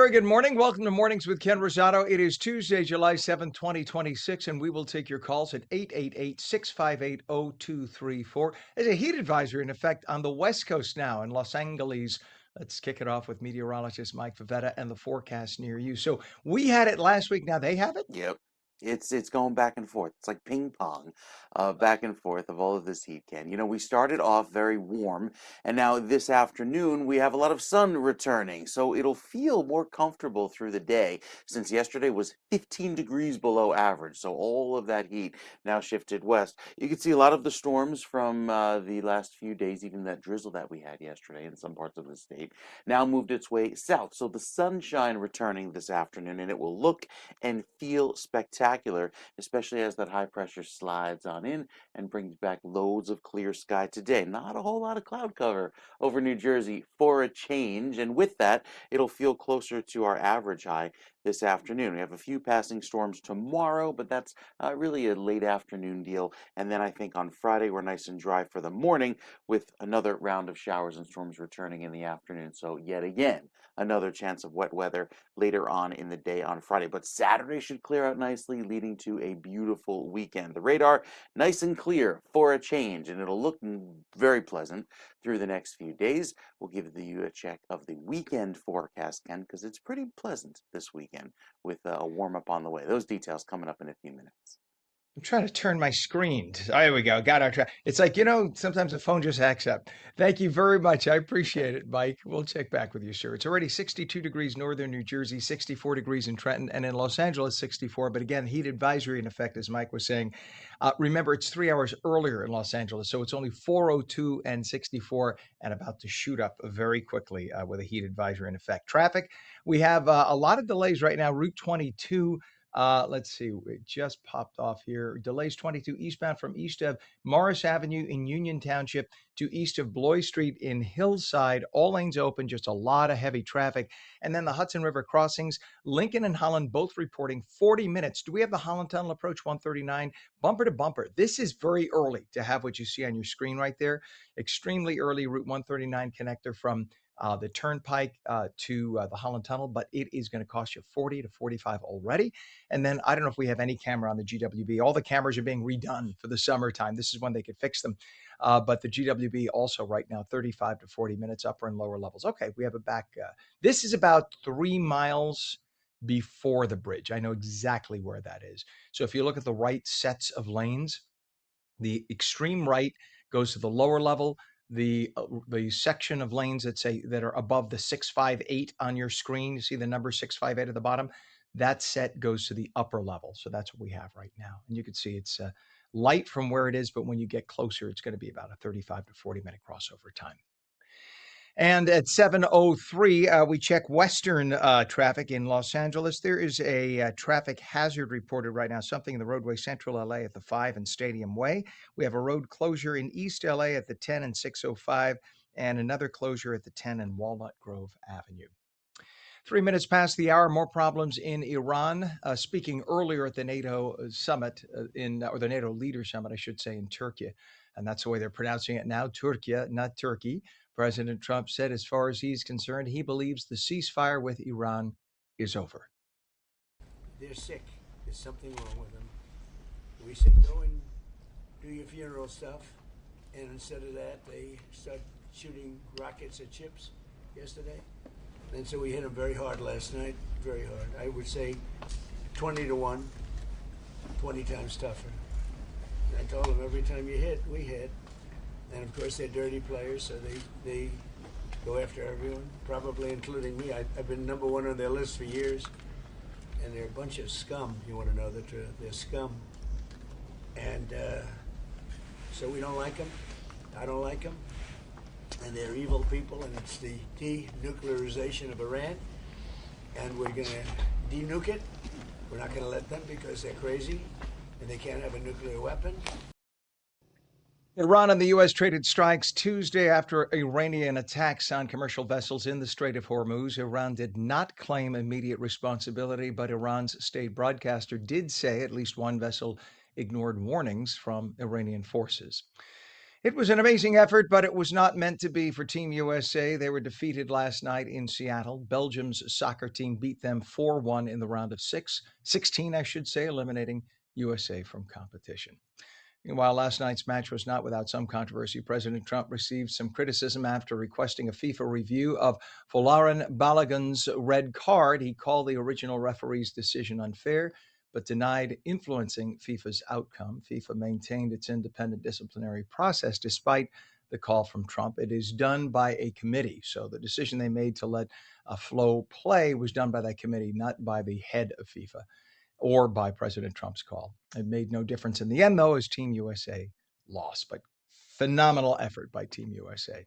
very good morning. Welcome to Mornings with Ken Rosato. It is Tuesday, July 7th, 2026, and we will take your calls at 888-658-0234. There's a heat advisory in effect on the West Coast now in Los Angeles. Let's kick it off with meteorologist Mike Favetta and the forecast near you. So we had it last week. Now they have it? Yep. It's going back and forth. It's like ping pong, back and forth of all of this heat, Ken. We started off very warm, and now this afternoon we have a lot of sun returning, so it'll feel more comfortable through the day since yesterday was 15 degrees below average. So all of that heat now shifted west. You can see a lot of the storms from the last few days, even that drizzle that we had yesterday in some parts of the state, now moved its way south. So the sunshine returning this afternoon, and it will look and feel spectacular, especially as that high pressure slides on in and brings back loads of clear sky today. Not a whole lot of cloud cover over New Jersey for a change, and with that, it'll feel closer to our average high this afternoon. We have a few passing storms tomorrow, but that's really a late afternoon deal. And then I think on Friday, we're nice and dry for the morning with another round of showers and storms returning in the afternoon. So yet again, another chance of wet weather later on in the day on Friday. But Saturday should clear out nicely, leading to a beautiful weekend. The radar nice and clear for a change, and it'll look very pleasant through the next few days. We'll give you a check of the weekend forecast, Ken, because it's pretty pleasant this weekend with a warm up on the way. Those details coming up in a few minutes. I'm trying to turn my screen. There we go. Got our track. It's like, sometimes the phone just hacks up. Thank you very much. I appreciate it, Mike. We'll check back with you, sir. It's already 62 degrees northern New Jersey, 64 degrees in Trenton, and in Los Angeles, 64. But again, heat advisory in effect, as Mike was saying. Remember, it's 3 hours earlier in Los Angeles, so it's only 4:02 and 64 and about to shoot up very quickly with a heat advisory in effect. Traffic, we have a lot of delays right now. Route 22. Let's see, it just popped off here. Delays 22 eastbound from east of Morris Avenue in Union Township to east of Bloy Street in Hillside. All lanes open, just a lot of heavy traffic. And then the Hudson River crossings, Lincoln and Holland both reporting 40 minutes. Do we have the Holland Tunnel approach 139? Bumper to bumper. This is very early to have what you see on your screen right there. Extremely early Route 139 connector from the Turnpike to the Holland Tunnel, but it is going to cost you 40 to 45 already. And then I don't know if we have any camera on the GWB. All the cameras are being redone for the summertime. This is when they could fix them. But the GWB also right now, 35 to 40 minutes, upper and lower levels. Okay, we have a back. This is about 3 miles before the bridge. I know exactly where that is. So if you look at the right sets of lanes, the extreme right goes to the lower level. The section of lanes that are above the 658 on your screen, you see the number 658 at the bottom. That set goes to the upper level. So that's what we have right now. And you can see it's light from where it is, but when you get closer, it's going to be about a 35 to 40-minute crossover time. And at 7:03, we check Western traffic in Los Angeles. There is a traffic hazard reported right now, something in the roadway Central LA at the 5 and Stadium Way. We have a road closure in East LA at the 10 and 605, and another closure at the 10 and Walnut Grove Avenue. 3 minutes past the hour, more problems in Iran. Speaking earlier at the NATO summit, or the NATO leader summit, I should say, in Turkey. And that's the way they're pronouncing it now, Turkey, not Turkey. President Trump said, as far as he's concerned, he believes the ceasefire with Iran is over. They're sick. There's something wrong with them. We say, go and do your funeral stuff. And instead of that, they start shooting rockets at ships yesterday. And so we hit them very hard last night, very hard. I would say 20 to 1, 20 times tougher. And I told them every time you hit, we hit. And of course, they're dirty players, so they go after everyone, probably including me. I've been number one on their list for years. And they're a bunch of scum, you want to know that they're scum. And so we don't like them. I don't like them. And they're evil people, and it's the denuclearization of Iran. And we're going to denuke it. We're not going to let them because they're crazy and they can't have a nuclear weapon. Iran and the U.S. traded strikes Tuesday after Iranian attacks on commercial vessels in the Strait of Hormuz. Iran did not claim immediate responsibility, but Iran's state broadcaster did say at least one vessel ignored warnings from Iranian forces. It was an amazing effort, but it was not meant to be for Team USA. They were defeated last night in Seattle. Belgium's soccer team beat them 4-1 in the round of 16, I should say, eliminating USA from competition. Meanwhile, last night's match was not without some controversy. President Trump received some criticism after requesting a FIFA review of Folarin Balogun's red card. He called the original referee's decision unfair, but denied influencing FIFA's outcome. FIFA maintained its independent disciplinary process despite the call from Trump. It is done by a committee. So the decision they made to let a flow play was done by that committee, not by the head of FIFA or by President Trump's call. It made no difference in the end, though, as Team USA lost. But phenomenal effort by Team USA.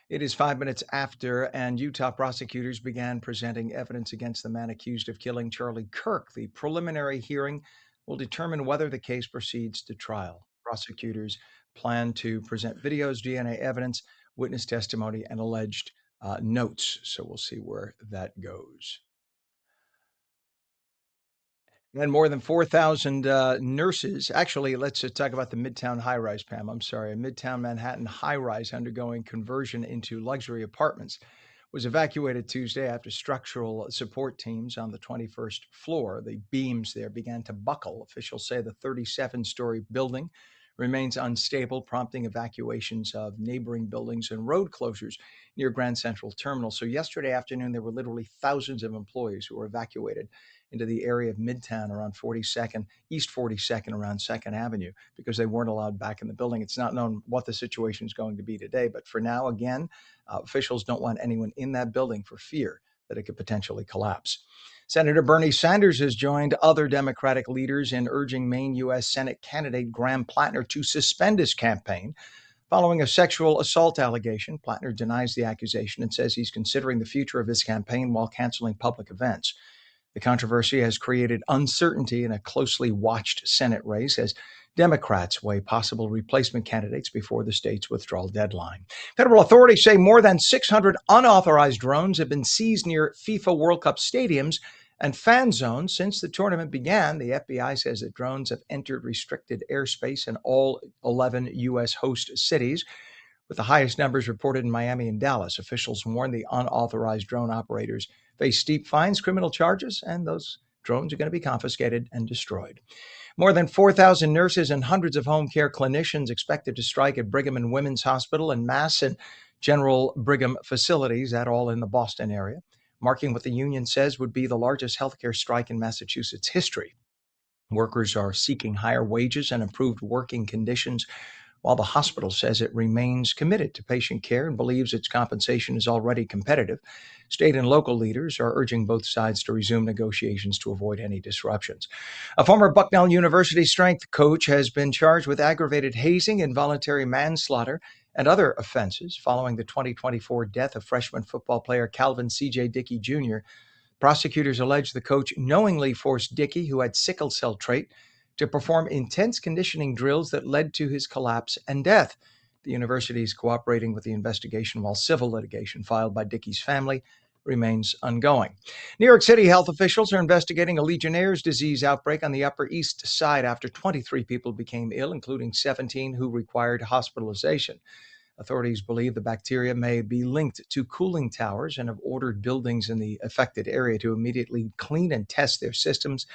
It is 5 minutes after, and Utah prosecutors began presenting evidence against the man accused of killing Charlie Kirk. The preliminary hearing will determine whether the case proceeds to trial. Prosecutors plan to present videos, DNA evidence, witness testimony, and alleged notes. So we'll see where that goes. And more than 4,000 nurses. Actually, let's talk about the Midtown high rise, Pam. I'm sorry. A Midtown Manhattan high rise undergoing conversion into luxury apartments was evacuated Tuesday after structural support teams on the 21st floor, the beams there, began to buckle. Officials say the 37-story building remains unstable, prompting evacuations of neighboring buildings and road closures near Grand Central Terminal. So yesterday afternoon, there were literally thousands of employees who were evacuated into the area of Midtown around 42nd, East 42nd around 2nd Avenue, because they weren't allowed back in the building. It's not known what the situation is going to be today, but for now, again, officials don't want anyone in that building for fear that it could potentially collapse. Senator Bernie Sanders has joined other Democratic leaders in urging Maine U.S. Senate candidate Graham Plattner to suspend his campaign following a sexual assault allegation. Plattner denies the accusation and says he's considering the future of his campaign while canceling public events. The controversy has created uncertainty in a closely watched Senate race as Democrats weigh possible replacement candidates before the state's withdrawal deadline. Federal authorities say more than 600 unauthorized drones have been seized near FIFA World Cup stadiums and fan zones since the tournament began. The FBI says that drones have entered restricted airspace in all 11 U.S. host cities, with the highest numbers reported in Miami and Dallas. Officials warn the unauthorized drone operators face steep fines, criminal charges, and those drones are going to be confiscated and destroyed. More than 4,000 nurses and hundreds of home care clinicians expected to strike at Brigham and Women's Hospital and Mass and General Brigham facilities, that all in the Boston area, marking what the union says would be the largest healthcare strike in Massachusetts history. Workers are seeking higher wages and improved working conditions, while the hospital says it remains committed to patient care and believes its compensation is already competitive. State and local leaders are urging both sides to resume negotiations to avoid any disruptions. A former Bucknell University strength coach has been charged with aggravated hazing, involuntary manslaughter, and other offenses following the 2024 death of freshman football player Calvin C.J. Dickey Jr. Prosecutors allege the coach knowingly forced Dickey, who had sickle cell trait, to perform intense conditioning drills that led to his collapse and death. The university is cooperating with the investigation while civil litigation filed by Dickey's family remains ongoing. New York City health officials are investigating a Legionnaire's disease outbreak on the Upper East Side after 23 people became ill, including 17 who required hospitalization. Authorities believe the bacteria may be linked to cooling towers and have ordered buildings in the affected area to immediately clean and test their systems.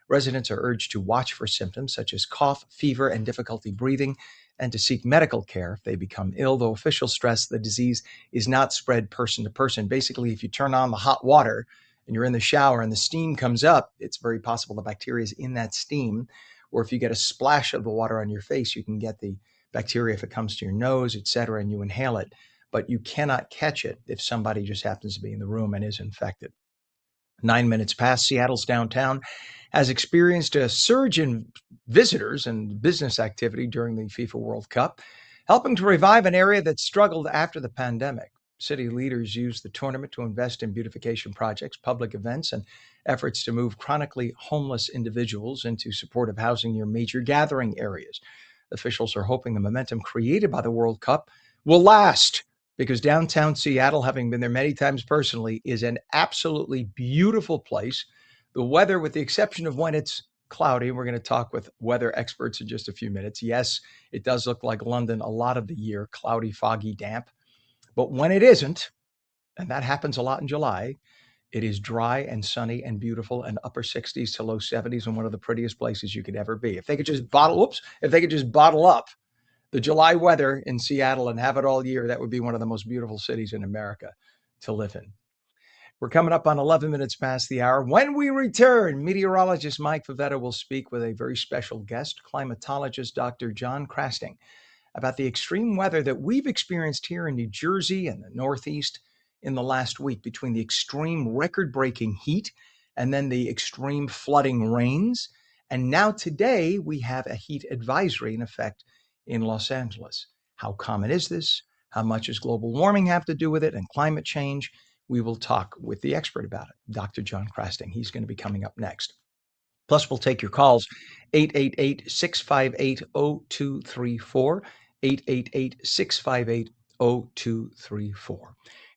Residents are urged to watch for symptoms such as cough, fever, and difficulty breathing, and to seek medical care if they become ill, though officials stress the disease is not spread person to person. Basically, if you turn on the hot water and you're in the shower and the steam comes up, it's very possible the bacteria is in that steam. Or if you get a splash of the water on your face, you can get the bacteria if it comes to your nose, etc., and you inhale it. But you cannot catch it if somebody just happens to be in the room and is infected. 9 minutes past, Seattle's downtown has experienced a surge in visitors and business activity during the FIFA World Cup, helping to revive an area that struggled after the pandemic. City leaders used the tournament to invest in beautification projects, public events, and efforts to move chronically homeless individuals into supportive housing near major gathering areas. Officials are hoping the momentum created by the World Cup will last, because downtown Seattle, having been there many times personally, is an absolutely beautiful place. The weather, with the exception of when it's cloudy. We're going to talk with weather experts in just a few minutes. Yes, it does look like London a lot of the year, cloudy, foggy, damp. But when it isn't, and that happens a lot in July, it is dry and sunny and beautiful and upper 60s to low 70s and one of the prettiest places you could ever be. If they could just bottle up the July weather in Seattle and have it all year, that would be one of the most beautiful cities in America to live in. We're coming up on 11 minutes past the hour. When we return, meteorologist Mike Favetta will speak with a very special guest, climatologist Dr. John Crasting, about the extreme weather that we've experienced here in New Jersey and the Northeast in the last week, between the extreme record-breaking heat and then the extreme flooding rains. And now today we have a heat advisory in effect in Los Angeles. How common is this? How much does global warming have to do with it and climate change? We will talk with the expert about it, Dr. John Crasting. He's going to be coming up next. Plus, we'll take your calls, 888-658-0234, 888-658-0234.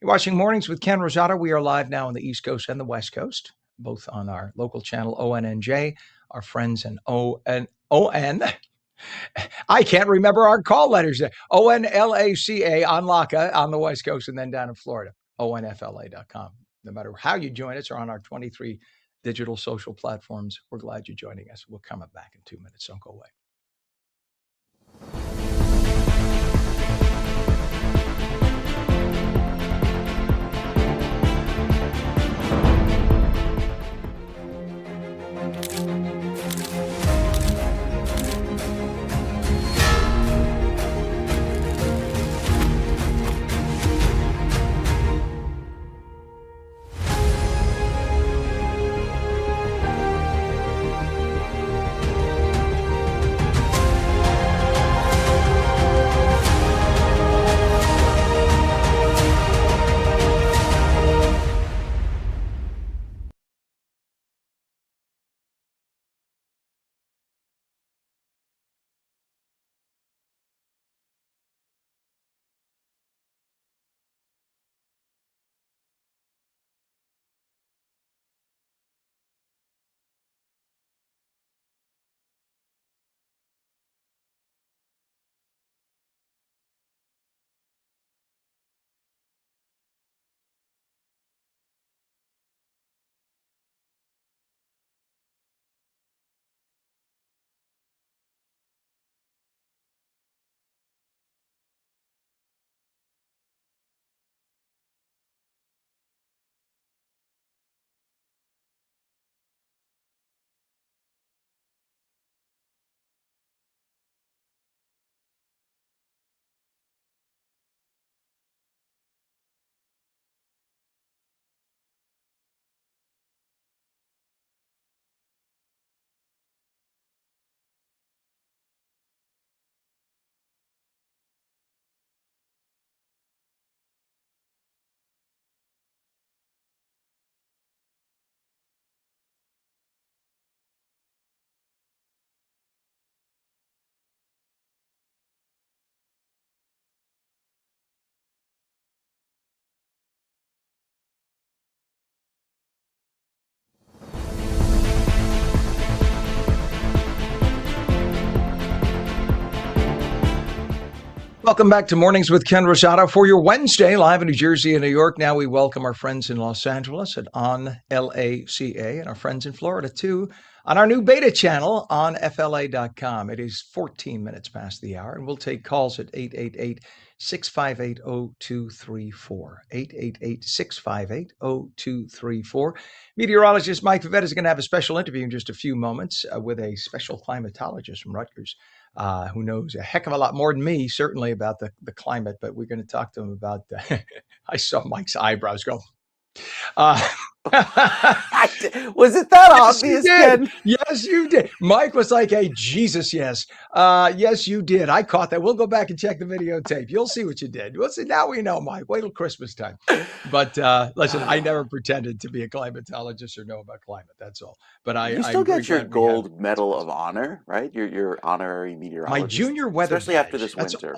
You're watching Mornings with Ken Rosato. We are live now on the East Coast and the West Coast, both on our local channel, ONNJ, our friends in ON. I can't remember our call letters there. ONLACA on LACA on the West Coast, and then down in Florida, ONFLA.com. No matter how you join us or on our 23 digital social platforms, we're glad you're joining us. We'll come back in 2 minutes. Don't go away. Welcome back to Mornings with Ken Rosato for your Wednesday, live in New Jersey and New York. Now we welcome our friends in Los Angeles at On LACA and our friends in Florida, too, on our new beta channel on FLA.com. It is 14 minutes past the hour, and we'll take calls at 888-658-0234, 888-658-0234. Meteorologist Mike Favetta is going to have a special interview in just a few moments with a special climatologist from Rutgers. Who knows a heck of a lot more than me, certainly about the climate, but we're going to talk to him about, I saw Mike's eyebrows go. Was it that obvious, Ken? Yes, you did. Mike was like, hey, Jesus, yes. Yes, you did. I caught that. We'll go back and check the videotape. You'll see what you did. We'll see. Now we know, Mike. Wait till Christmas time. But listen, I never pretended to be a climatologist or know about climate. That's all. But You still get your gold medal of honor, right? Your honorary meteorologist. My junior weather especially badge. after this That's winter.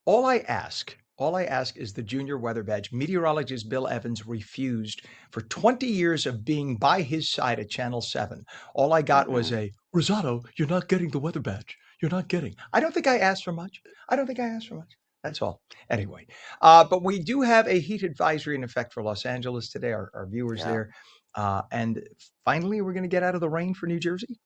all I ask All I ask is the junior weather badge. Meteorologist Bill Evans refused for 20 years of being by his side at Channel 7. All I got was Hmm. a Rosato, you're not getting the weather badge. You're not getting. I don't think I asked for much. I don't think I asked for much. That's all. Anyway, but we do have a heat advisory in effect for Los Angeles today, our viewers Yeah. there. And finally, we're going to get out of the rain for New Jersey.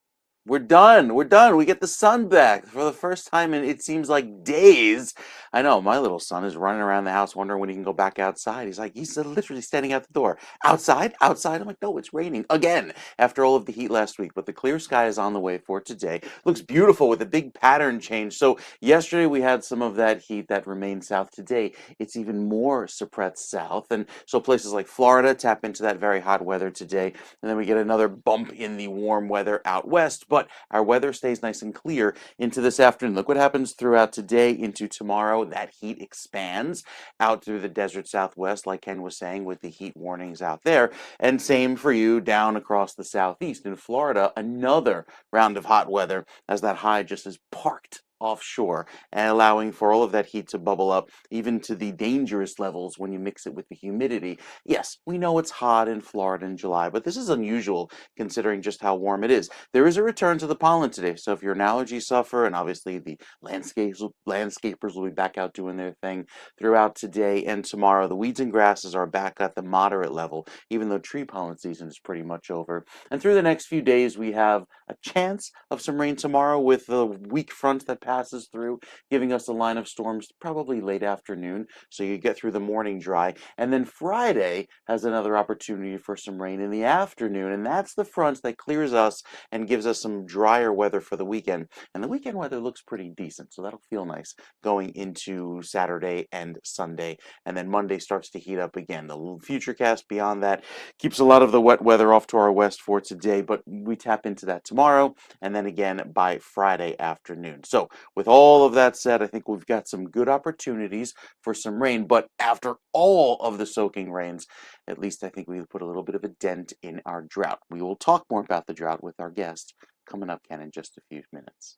We're done. We're done. We get the sun back for the first time in it seems like days. I know my little son is running around the house wondering when he can go back outside. He's literally standing at the door. Outside? Outside? I'm like, no, it's raining again after all of the heat last week. But the clear sky is on the way for today. Looks beautiful with a big pattern change. So yesterday we had some of that heat that remained south. Today it's even more suppressed south. And so places like Florida tap into that very hot weather today. And then we get another bump in the warm weather out west. But our weather stays nice and clear into this afternoon. Look what happens throughout today into tomorrow. That heat expands out through the desert southwest, like Ken was saying, with the heat warnings out there. And same for you down across the southeast. In Florida, another round of hot weather as that high just is parked offshore and allowing for all of that heat to bubble up even to the dangerous levels when you mix it with the humidity. Yes, we know it's hot in Florida in July, but this is unusual considering just how warm it is. There is a return to the pollen today, so if you're an allergy sufferer, and obviously the landscapers will be back out doing their thing throughout today and tomorrow. The weeds and grasses are back at the moderate level, even though tree pollen season is pretty much over. And through the next few days, we have a chance of some rain tomorrow with the weak front that passes through, giving us a line of storms probably late afternoon, so you get through the morning dry. And then Friday has another opportunity for some rain in the afternoon, and that's the front that clears us and gives us some drier weather for the weekend. And the weekend weather looks pretty decent, so that'll feel nice going into Saturday and Sunday. And then Monday starts to heat up again. The futurecast beyond that keeps a lot of the wet weather off to our west for today, but we tap into that tomorrow and then again by Friday afternoon. So with all of that said, I think we've got some good opportunities for some rain, but after all of the soaking rains, at least I think we put a little bit of a dent in our drought. We will talk more about the drought with our guest coming up, Ken, in just a few minutes.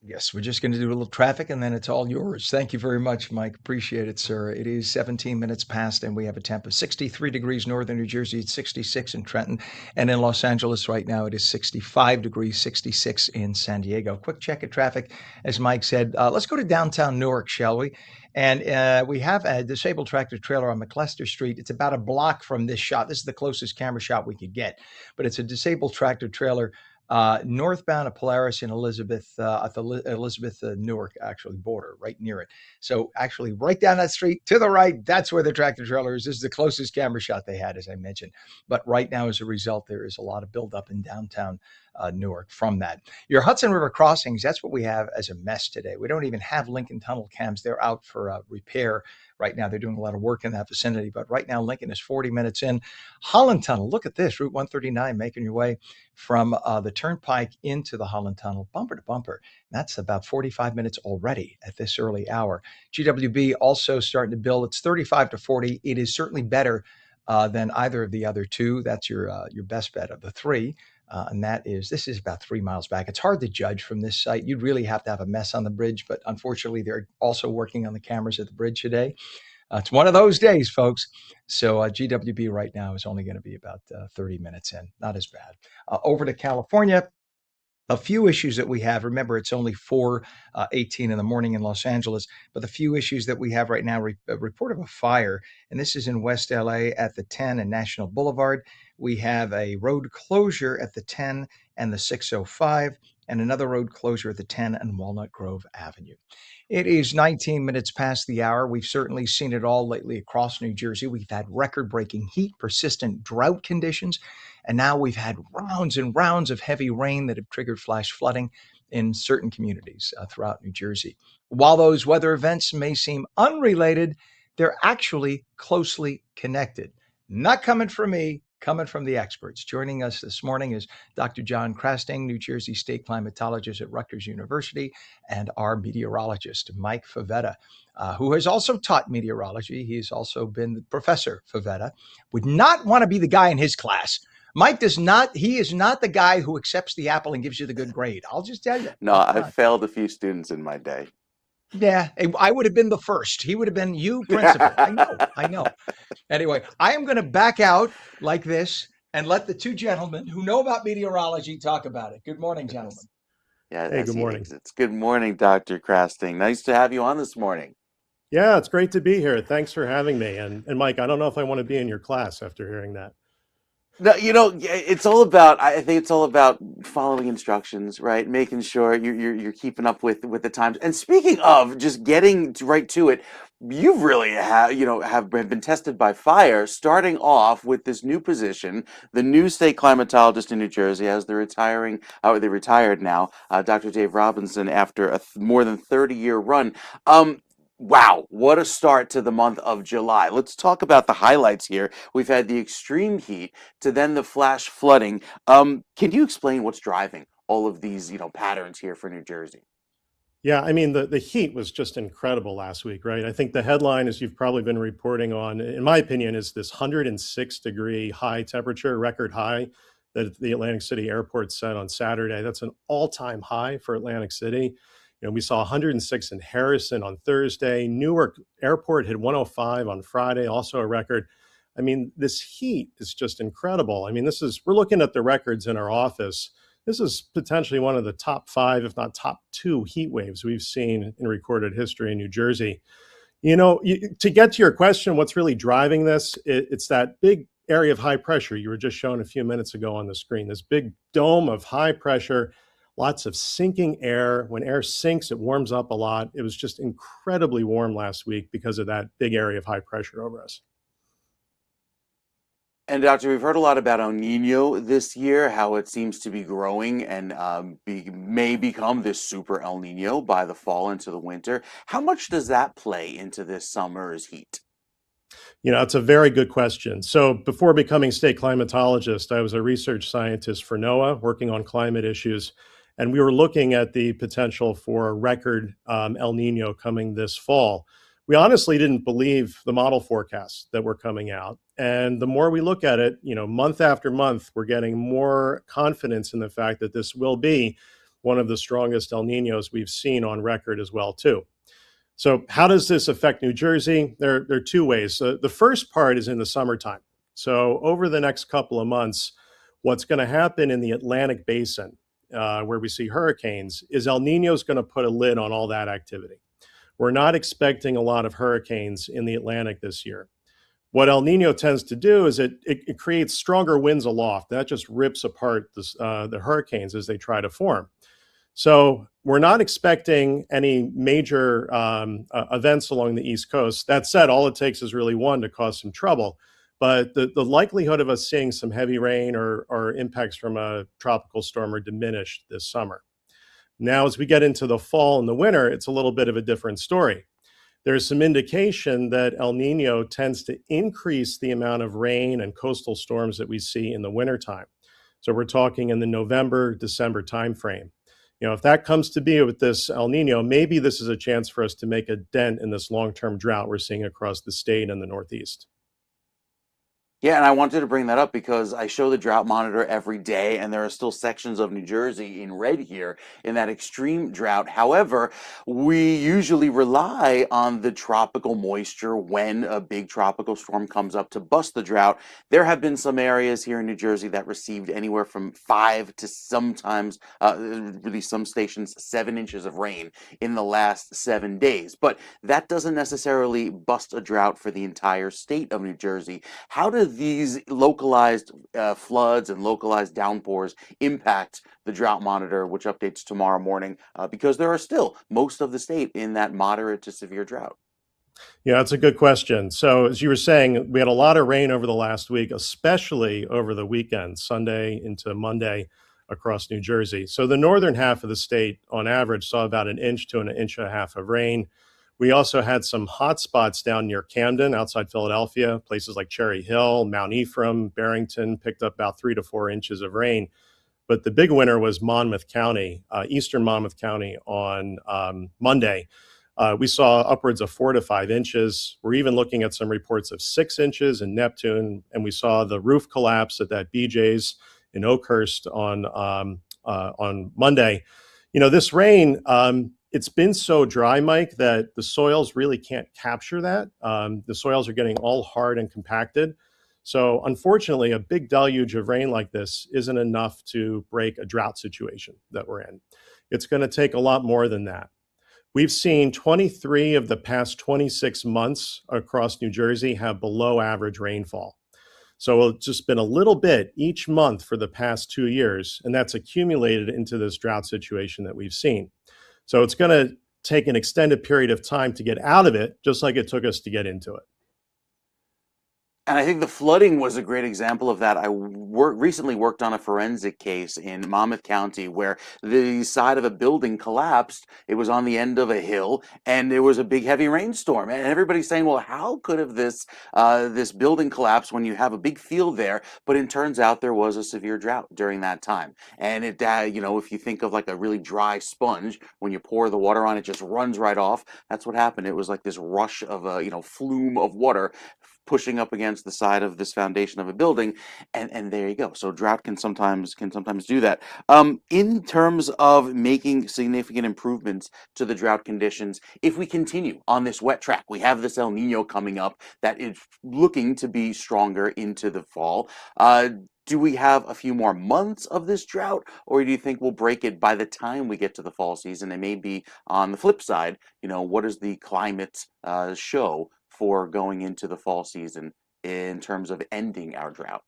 Yes, we're just going to do a little traffic and then it's all yours. Thank you very much, Mike. Appreciate it, sir. It is 17 minutes past and we have a temp of 63 degrees northern New Jersey. It's 66 in Trenton. And in Los Angeles right now, it is 65 degrees, 66 in San Diego. Quick check of traffic. As Mike said, let's go to downtown Newark, shall we? And we have a disabled tractor trailer on McClester Street. It's about a block from this shot. This is the closest camera shot we could get, but it's a disabled tractor trailer northbound of Polaris in Elizabeth, at the Elizabeth Newark actually border, right near it. So actually, right down that street to the right, that's where the tractor trailer is. This is the closest camera shot they had, as I mentioned. But right now, as a result, there is a lot of buildup in downtown Newark from that. Your Hudson River crossings, that's what we have as a mess today. We don't even have Lincoln Tunnel cams. They're out for repair right now. They're doing a lot of work in that vicinity. But right now, Lincoln is 40 minutes in. Holland Tunnel, look at this, Route 139, making your way from the Turnpike into the Holland Tunnel, bumper to bumper. That's about 45 minutes already at this early hour. GWB also starting to build. It's 35 to 40. It is certainly better than either of the other two. That's your best bet of the three. And this is about 3 miles back. It's hard to judge from this site. You'd really have to have a mess on the bridge, but unfortunately, they're also working on the cameras at the bridge today. It's one of those days, folks. So GWB right now is only going to be about 30 minutes in. Not as bad. Over to California. A few issues that we have. Remember, it's only 4:18 in the morning in Los Angeles, but the few issues that we have right now, a report of a fire, and this is in West LA at the 10 and National Boulevard. We have a road closure at the 10 and the 605, and another road closure at the 10 and Walnut Grove Avenue. It is 19 minutes past the hour. We've certainly seen it all lately across New Jersey. We've had record-breaking heat, persistent drought conditions, and now we've had rounds and rounds of heavy rain that have triggered flash flooding in certain communities throughout New Jersey. While those weather events may seem unrelated, they're actually closely connected. Not coming from me, coming from the experts. Joining us this morning is Dr. John Krasting, New Jersey State climatologist at Rutgers University, and our meteorologist, Mike Favetta, who has also taught meteorology. He's also been the professor Favetta. Would not want to be the guy in his class. Mike does not, he is not the guy who accepts the apple and gives you the good grade. I'll just tell you No, up I've front. failed a few students in my day. Yeah, I would have been the first. He would have been you, principal. I know, I know. Anyway, I am going to back out like this and let the two gentlemen who know about meteorology talk about it. Good morning, gentlemen. Yes. Yeah, Hey, as good he morning. exits. Good morning, Dr. Crasting. Nice to have you on this morning. Yeah, it's great to be here. Thanks for having me. And Mike, I don't know if I want to be in your class after hearing that. No, it's all about. I think it's all about following instructions, right? Making sure you're keeping up with the times. And speaking of just getting right to it, you've really have been tested by fire. Starting off with this new position, the new state climatologist in New Jersey, as they retired now, Dr. Dave Robinson, after a more than 30-year run. Wow, what a start to the month of July. Let's talk about the highlights here. We've had the extreme heat to then the flash flooding. Can you explain what's driving all of these, patterns here for New Jersey? Yeah, I mean, the heat was just incredible last week, right? I think the headline, as you've probably been reporting on, in my opinion, is this 106-degree high temperature, record high that the Atlantic City airport set on Saturday. That's an all-time high for Atlantic City. We saw 106 in Harrison on Thursday. Newark Airport hit 105 on Friday, also a record. I mean, this heat is just incredible. I mean, we're looking at the records in our office. This is potentially one of the top 5, if not top 2 heat waves we've seen in recorded history in New Jersey. To get to your question, what's really driving this? It's that big area of high pressure you were just showing a few minutes ago on the screen, this big dome of high pressure, lots of sinking air. When air sinks, it warms up a lot. It was just incredibly warm last week because of that big area of high pressure over us. And Doctor, we've heard a lot about El Nino this year, how it seems to be growing and may become this super El Nino by the fall into the winter. How much does that play into this summer's heat? It's a very good question. So before becoming state climatologist, I was a research scientist for NOAA working on climate issues. And we were looking at the potential for a record El Nino coming this fall. We honestly didn't believe the model forecasts that were coming out. And the more we look at it, month after month, we're getting more confidence in the fact that this will be one of the strongest El Ninos we've seen on record as well, too. So how does this affect New Jersey? There are 2 ways. The first part is in the summertime. So over the next couple of months, what's going to happen in the Atlantic basin, where we see hurricanes, is El Nino is going to put a lid on all that activity. We're not expecting a lot of hurricanes in the Atlantic this year. What El Nino tends to do is it creates stronger winds aloft. That just rips apart the hurricanes as they try to form. So we're not expecting any major events along the East Coast. That said, all it takes is really one to cause some trouble. But the likelihood of us seeing some heavy rain or impacts from a tropical storm are diminished this summer. Now, as we get into the fall and the winter, it's a little bit of a different story. There's some indication that El Nino tends to increase the amount of rain and coastal storms that we see in the wintertime. So we're talking in the November, December timeframe. If that comes to be with this El Nino, maybe this is a chance for us to make a dent in this long-term drought we're seeing across the state and the Northeast. Yeah, and I wanted to bring that up because I show the drought monitor every day, and there are still sections of New Jersey in red here in that extreme drought. However, we usually rely on the tropical moisture when a big tropical storm comes up to bust the drought. There have been some areas here in New Jersey that received anywhere from 5 to sometimes, really some stations, 7 inches of rain in the last 7 days. But that doesn't necessarily bust a drought for the entire state of New Jersey. How do these localized floods and localized downpours impact the drought monitor, which updates tomorrow morning, because there are still most of the state in that moderate to severe drought? Yeah, that's a good question. So as you were saying, we had a lot of rain over the last week, especially over the weekend, Sunday into Monday across New Jersey. So the northern half of the state, on average, saw about 1 inch to 1.5 inches of rain. We also had some hot spots down near Camden, outside Philadelphia. Places like Cherry Hill, Mount Ephraim, Barrington picked up about 3 to 4 inches of rain. But the big winner was Monmouth County, eastern Monmouth County on Monday. We saw upwards of 4 to 5 inches. We're even looking at some reports of 6 inches in Neptune, and we saw the roof collapse at that BJ's in Oakhurst on Monday. This rain, it's been so dry, Mike, that the soils really can't capture that. The soils are getting all hard and compacted. So unfortunately, a big deluge of rain like this isn't enough to break a drought situation that we're in. It's going to take a lot more than that. We've seen 23 of the past 26 months across New Jersey have below average rainfall. So it's just been a little bit each month for the past 2 years, and that's accumulated into this drought situation that we've seen. So it's going to take an extended period of time to get out of it, just like it took us to get into it. And I think the flooding was a great example of that. I recently worked on a forensic case in Monmouth County where the side of a building collapsed. It was on the end of a hill, and there was a big, heavy rainstorm. And everybody's saying, "Well, how could have this building collapse when you have a big field there?" But it turns out there was a severe drought during that time. And it, if you think of like a really dry sponge, when you pour the water on, it just runs right off. That's what happened. It was like this rush of a flume of water pushing up against the side of this foundation of a building, and there you go. So drought can sometimes do that. In terms of making significant improvements to the drought conditions, if we continue on this wet track, we have this El Nino coming up that is looking to be stronger into the fall. Do we have a few more months of this drought, or do you think we'll break it by the time we get to the fall season? And maybe on the flip side, what does the climate show for going into the fall season in terms of ending our drought?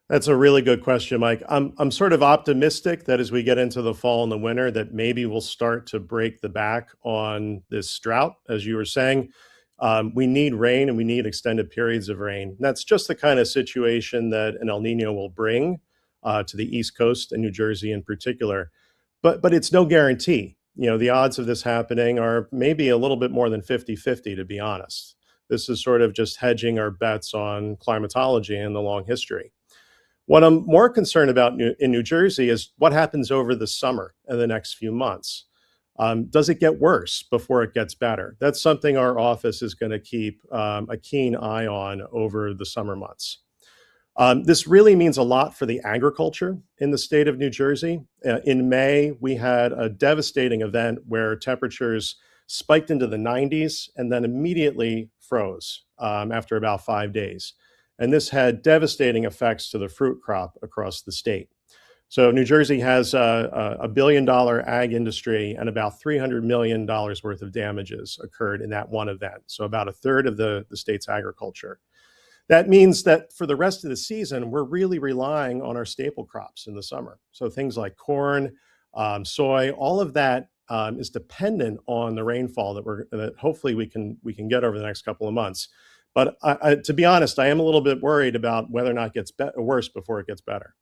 That's a really good question, Mike. I'm sort of optimistic that as we get into the fall and the winter, that maybe we'll start to break the back on this drought. As you were saying, we need rain and we need extended periods of rain. That's just the kind of situation that an El Nino will bring to the East Coast and New Jersey in particular. But it's no guarantee. The odds of this happening are maybe a little bit more than 50-50, to be honest. This is sort of just hedging our bets on climatology and the long history. What I'm more concerned about in New Jersey is what happens over the summer and the next few months. Does it get worse before it gets better? That's something our office is going to keep a keen eye on over the summer months. This really means a lot for the agriculture in the state of New Jersey. In May, we had a devastating event where temperatures spiked into the 90s and then immediately froze after about 5 days. And this had devastating effects to the fruit crop across the state. So New Jersey has a $1 billion ag industry, and about $300 million worth of damages occurred in that one event. So about a third of the state's agriculture. That means that for the rest of the season, we're really relying on our staple crops in the summer. So things like corn, soy, all of that is dependent on the rainfall that hopefully we can get over the next couple of months. But to be honest, I am a little bit worried about whether or not it gets worse before it gets better.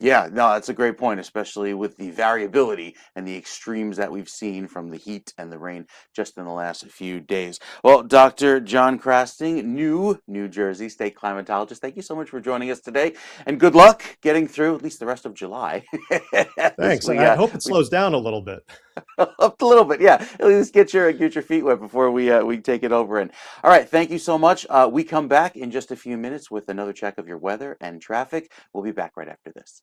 Yeah, no, that's a great point, especially with the variability and the extremes that we've seen from the heat and the rain just in the last few days. Well, Dr. John Crasting, New Jersey state climatologist, thank you so much for joining us today, and good luck getting through at least the rest of July. Thanks. I hope it slows down a little bit. Up a little bit, yeah. At least get your feet wet before we take it over. And all right, thank you so much. We come back in just a few minutes with another check of your weather and traffic. We'll be back right after this.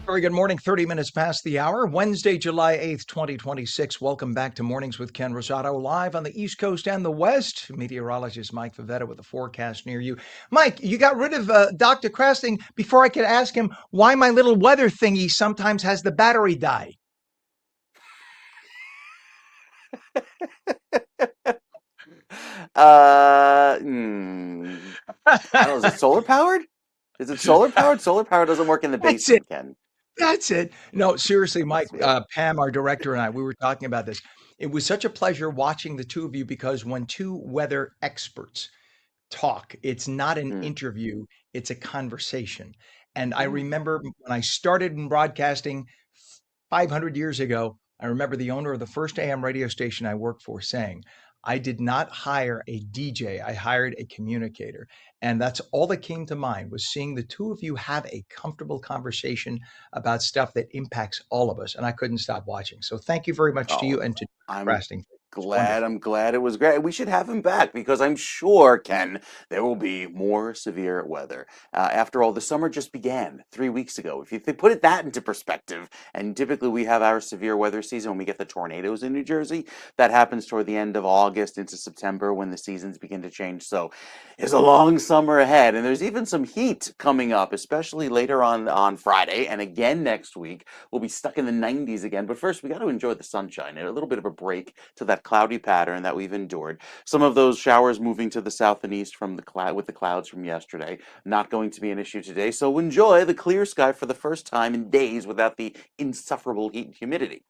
Very good morning, 30 minutes past the hour, Wednesday, July 8th, 2026. Welcome back to Mornings with Ken Rosato, live on the East Coast and the West. Meteorologist Mike Favetta with a forecast near you. Mike, you got rid of Dr. Crasting before I could ask him why my little weather thingy sometimes has the battery die. I don't know. Is it solar powered? Is it solar powered? Solar power doesn't work in the That's it. basement, Ken. That's it. No, seriously, That's Mike, it. Pam, our director, and I, we were talking about this. It was such a pleasure watching the two of you because when two weather experts talk, it's not an Mm, interview, it's a conversation. And I mm, remember when I started in broadcasting 500 years ago, I remember the owner of the first AM radio station I worked for saying, I did not hire a DJ, I hired a communicator. And that's all that came to mind was seeing the two of you have a comfortable conversation about stuff that impacts all of us. And I couldn't stop watching. So thank you very much to you oh, and to I'm Crasting. It's glad. wonderful. I'm glad it was great. We should have him back because I'm sure, Ken, there will be more severe weather. After all, the summer just began 3 weeks ago. If you put that into perspective, and typically we have our severe weather season when we get the tornadoes in New Jersey, that happens toward the end of August into September when the seasons begin to change. So there's a long summer ahead, and there's even some heat coming up, especially later on Friday, and again next week. We'll be stuck in the 90s again. But first, we got to enjoy the sunshine and a little bit of a break to that cloudy pattern that we've endured. Some of those showers moving to the south and east from the cloud with the clouds from yesterday. Not going to be an issue today. So enjoy the clear sky for the first time in days without the insufferable heat and humidity.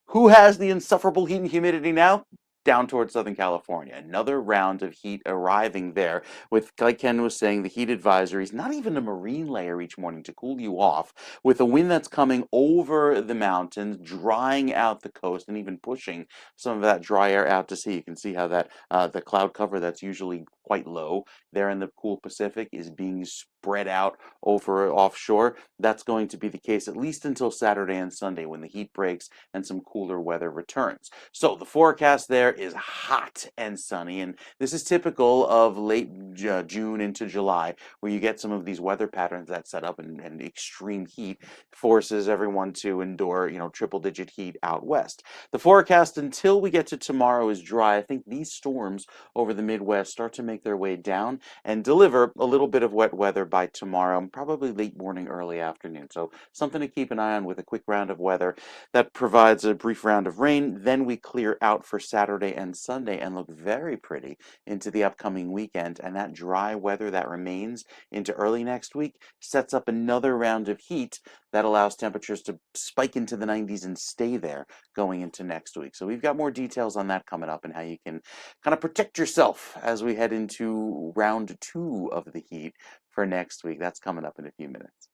Who has the insufferable heat and humidity now? Down towards Southern California. Another round of heat arriving there with, like Ken was saying, the heat advisories, not even a marine layer each morning to cool you off, with a wind that's coming over the mountains, drying out the coast, and even pushing some of that dry air out to sea. You can see how that the cloud cover that's usually quite low there in the cool Pacific is being spread out over offshore. That's going to be the case at least until Saturday and Sunday when the heat breaks and some cooler weather returns. So the forecast there is hot and sunny, and this is typical of late June into July, where you get some of these weather patterns that set up, and extreme heat forces everyone to endure, triple-digit heat out west. The forecast until we get to tomorrow is dry. I think these storms over the Midwest start to make their way down and deliver a little bit of wet weather by tomorrow, probably late morning, early afternoon. So something to keep an eye on with a quick round of weather that provides a brief round of rain. Then we clear out for Saturday and Sunday and look very pretty into the upcoming weekend. And that dry weather that remains into early next week sets up another round of heat that allows temperatures to spike into the 90s and stay there going into next week. So we've got more details on that coming up and how you can kind of protect yourself as we head into round 2 of the heat for next week. That's coming up in a few minutes.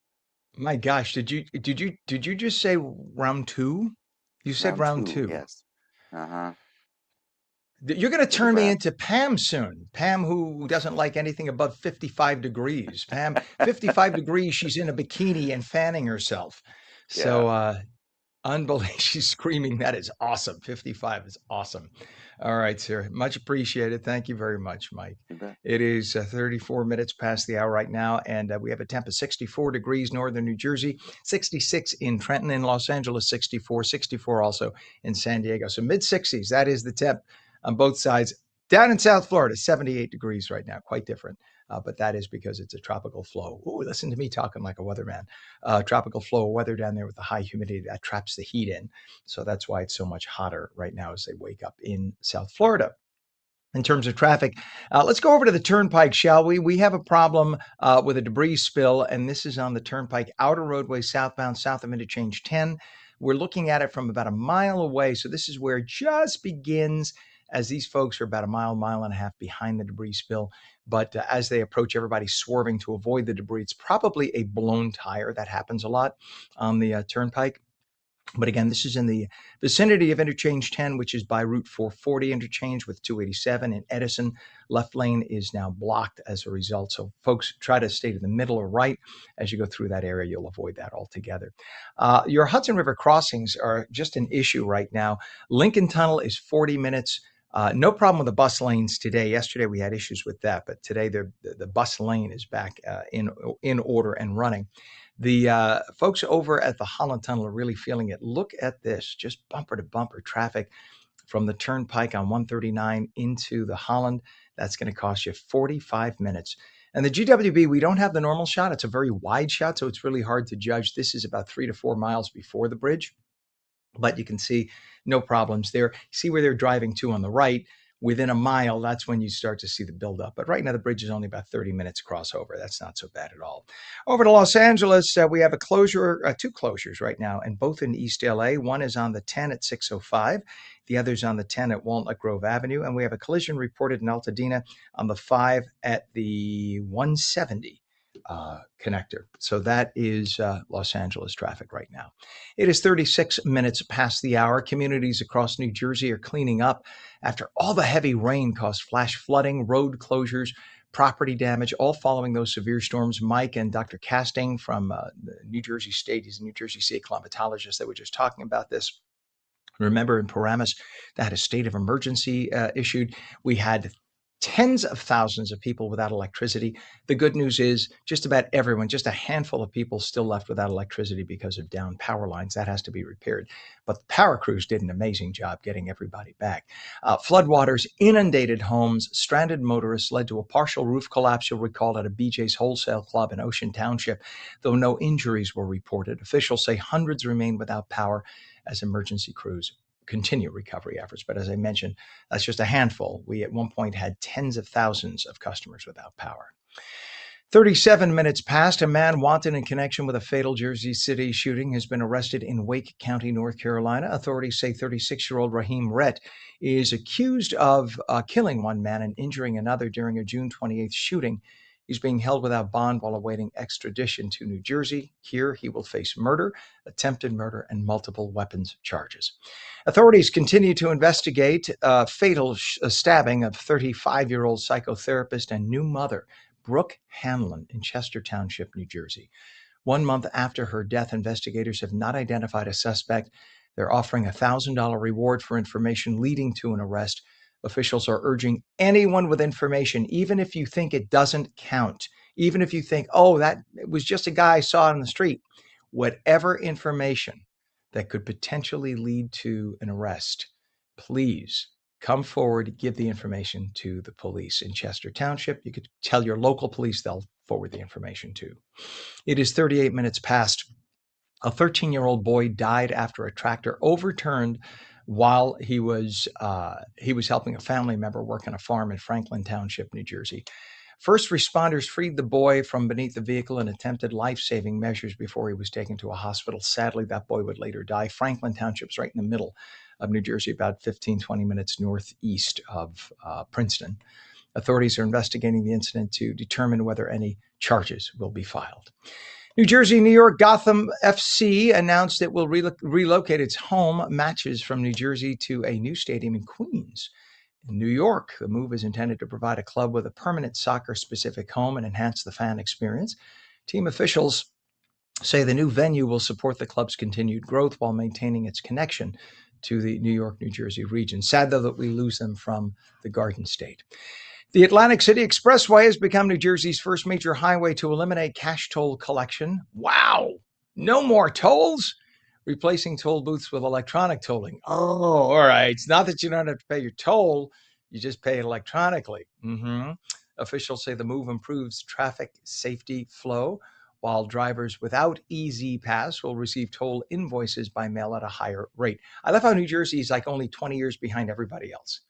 My gosh, did you just say round two? You said Round round 2, two. yes. Uh-huh. You're going to Bit of turn me a into Pam soon. Pam, who doesn't like anything above 55 degrees. Pam, 55 degrees, she's in a bikini and fanning herself. yeah. So, unbelievable. She's screaming. That is awesome. 55 is awesome. All right, sir. Much appreciated. Thank you very much, Mike. You bet. It is 34 minutes past the hour right now, and we have a temp of 64 degrees northern New Jersey, 66 in Trenton, in Los Angeles, 64, 64 also in San Diego. So mid 60s, that is the temp on both sides. Down in South Florida, 78 degrees right now, quite different. But that is because it's a tropical flow. Ooh, listen to me talking like a weatherman. Tropical flow of weather down there with the high humidity that traps the heat in. So that's why it's so much hotter right now as they wake up in South Florida. In terms of traffic, let's go over to the turnpike, shall we? We have a problem with a debris spill, and this is on the turnpike outer roadway southbound, south of interchange 10. We're looking at it from about a mile away. So this is where it just begins as these folks are about a mile, mile and a half behind the debris spill. But as they approach, everybody's swerving to avoid the debris. It's probably a blown tire. That happens a lot on the turnpike. But again, this is in the vicinity of interchange 10, which is by Route 440 interchange with 287 in Edison. Left lane is now blocked as a result. So folks, try to stay to the middle or right as you go through that area. You'll avoid that altogether. Your Hudson River crossings are just an issue right now. Lincoln Tunnel is 40 minutes. No problem with the bus lanes today. Yesterday we had issues with that, but today the bus lane is back in order and running. The folks over at the Holland Tunnel are really feeling it. Look at this, just bumper to bumper traffic from the turnpike on 139 into the Holland. That's going to cost you 45 minutes. And the GWB, we don't have the normal shot. It's a very wide shot, so it's really hard to judge. This is about 3 to 4 miles before the bridge, but you can see no problems there. See where they're driving to on the right. Within a mile, that's when you start to see the buildup. But right now, the bridge is only about 30 minutes crossover. That's not so bad at all. Over to Los Angeles, we have a closure, two closures right now, and both in East LA. One is on the 10 at 605. The other's on the 10 at Walnut Grove Avenue. And we have a collision reported in Altadena on the 5 at the 170 connector. So that is Los Angeles traffic right now. It is 36 minutes past the hour. Communities across New Jersey are cleaning up after all the heavy rain caused flash flooding, road closures, property damage, all following those severe storms. Mike and Dr. Casting from New Jersey State, he's a New Jersey State climatologist, that were just talking about this. Remember, in Paramus, that had a state of emergency issued. We had tens of thousands of people without electricity. The good news is just about everyone, just a handful of people still left without electricity because of down power lines. That has to be repaired. But the power crews did an amazing job getting everybody back. Floodwaters inundated homes, stranded motorists, led to a partial roof collapse, you'll recall, at a BJ's Wholesale Club in Ocean Township, though no injuries were reported. Officials say hundreds remain without power as emergency crews continue recovery efforts. But as I mentioned, that's just a handful. We at one point had tens of thousands of customers without power. 37 minutes past, a man wanted in connection with a fatal Jersey City shooting has been arrested in Wake County, North Carolina. Authorities say 36-year-old Raheem Rhett is accused of killing one man and injuring another during a June 28th shooting. He's being held without bond while awaiting extradition to New Jersey. Here, he will face murder, attempted murder, and multiple weapons charges. Authorities continue to investigate a fatal stabbing of 35-year-old psychotherapist and new mother, Brooke Hanlon, in Chester Township, New Jersey. 1 month after her death, investigators have not identified a suspect. They're offering a $1,000 reward for information leading to an arrest. Officials are urging anyone with information, even if you think it doesn't count, even if you think, oh, that it was just a guy I saw on the street, whatever information that could potentially lead to an arrest, please come forward, give the information to the police in Chester Township. You could tell your local police, they'll forward the information to. It is 38 minutes past. A 13-year-old boy died after a tractor overturned while he was helping a family member work on a farm in Franklin Township, New Jersey. First responders freed the boy from beneath the vehicle and attempted life-saving measures before he was taken to a hospital. Sadly, that boy would later die. Franklin Township's right in the middle of New Jersey, about 15, 20 minutes northeast of Princeton. Authorities are investigating the incident to determine whether any charges will be filed. New Jersey, New York, Gotham FC announced it will relocate its home matches from New Jersey to a new stadium in Queens. In New York, the move is intended to provide a club with a permanent soccer-specific home and enhance the fan experience. Team officials say the new venue will support the club's continued growth while maintaining its connection to the New York, New Jersey region. Sad, though, that we lose them from the Garden State. The Atlantic City Expressway has become New Jersey's first major highway to eliminate cash toll collection. Wow! No more tolls? Replacing toll booths with electronic tolling. Oh, all right. It's not that you don't have to pay your toll. You just pay it electronically. Officials say the move improves traffic safety flow, while drivers without EZ Pass will receive toll invoices by mail at a higher rate. I love how New Jersey is like only 20 years behind everybody else.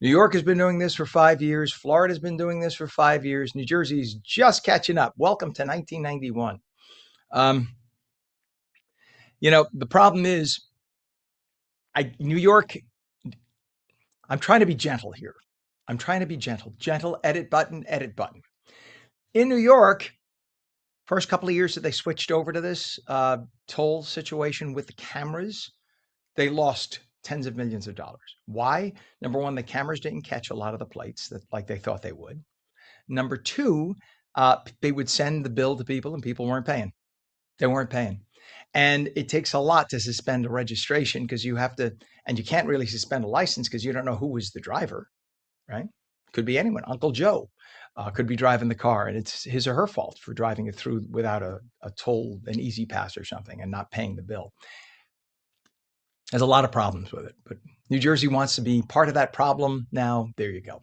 New York has been doing this for 5 years. Florida's been doing this for 5 years. New Jersey's just catching up. Welcome to 1991. The problem is, New York, I'm trying to be gentle here. I'm trying to be gentle. Gentle, edit button, edit button. In New York, first couple of years that they switched over to this toll situation with the cameras, they lost tens of millions of dollars. Why? Number one, the cameras didn't catch a lot of the plates like they thought they would. Number two, they would send the bill to people and people weren't paying. They weren't paying. And it takes a lot to suspend a registration because you have to, and you can't really suspend a license because you don't know who was the driver, right? Could be anyone. Uncle Joe could be driving the car, and it's his or her fault for driving it through without a toll, an easy pass or something, and not paying the bill. There's a lot of problems with it, but New Jersey wants to be part of that problem now. There you go.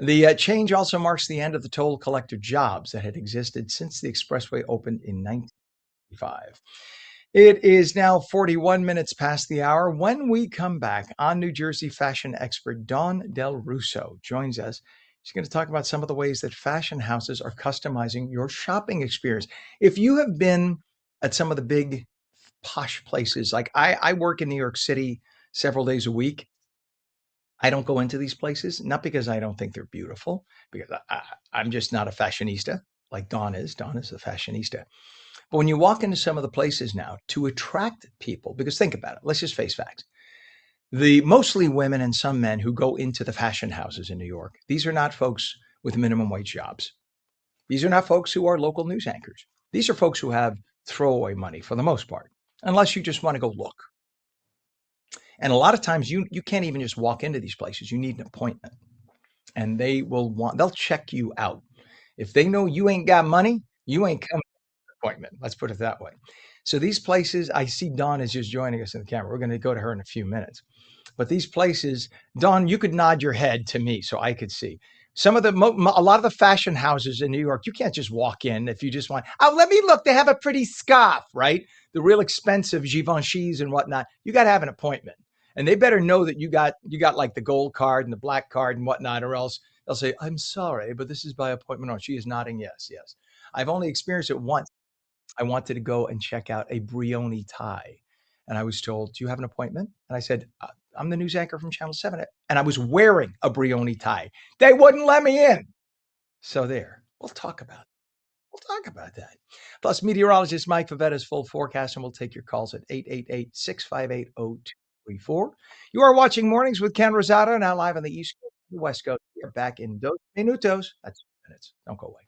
The change also marks the end of the toll collector jobs that had existed since the expressway opened in 1995. It is now 41 minutes past the hour. When we come back, on New Jersey fashion expert Dawn Del Russo joins us. She's going to talk about some of the ways that fashion houses are customizing your shopping experience. If you have been at some of the big posh places, like I work in New York City several days a week. I don't go into these places, not because I don't think they're beautiful, because I'm just not a fashionista like Dawn is. Dawn is a fashionista. But when you walk into some of the places now to attract people, because think about it, let's just face facts. The mostly women and some men who go into the fashion houses in New York, these are not folks with minimum wage jobs. These are not folks who are local news anchors. These are folks who have throwaway money for the most part, unless you just want to go look. And a lot of times you can't even just walk into these places. You need an appointment. And they'll check you out. If they know you ain't got money, you ain't coming to the appointment. Let's put it that way. So these places, I see Dawn is just joining us in the camera. We're going to go to her in a few minutes. But these places, Dawn, you could nod your head to me so I could see. Some of a lot of the fashion houses in New York, you can't just walk in if you just want, oh, let me look, they have a pretty scarf, right? The real expensive Givenchy's and whatnot. You got to have an appointment. And they better know that you got like the gold card and the black card and whatnot, or else they'll say, I'm sorry, but this is by appointment. Oh, she is nodding yes, yes. I've only experienced it once. I wanted to go and check out a Brioni tie. And I was told, do you have an appointment? And I said, I'm the news anchor from Channel 7. And I was wearing a Brioni tie. They wouldn't let me in. So there, we'll talk about it. We'll talk about that. Plus, meteorologist Mike Favetta's full forecast, and we'll take your calls at 888-658-0234. You are watching Mornings with Ken Rosato, now live on the East Coast and the West Coast. We are back in dos minutos. That's minutes. Don't go away.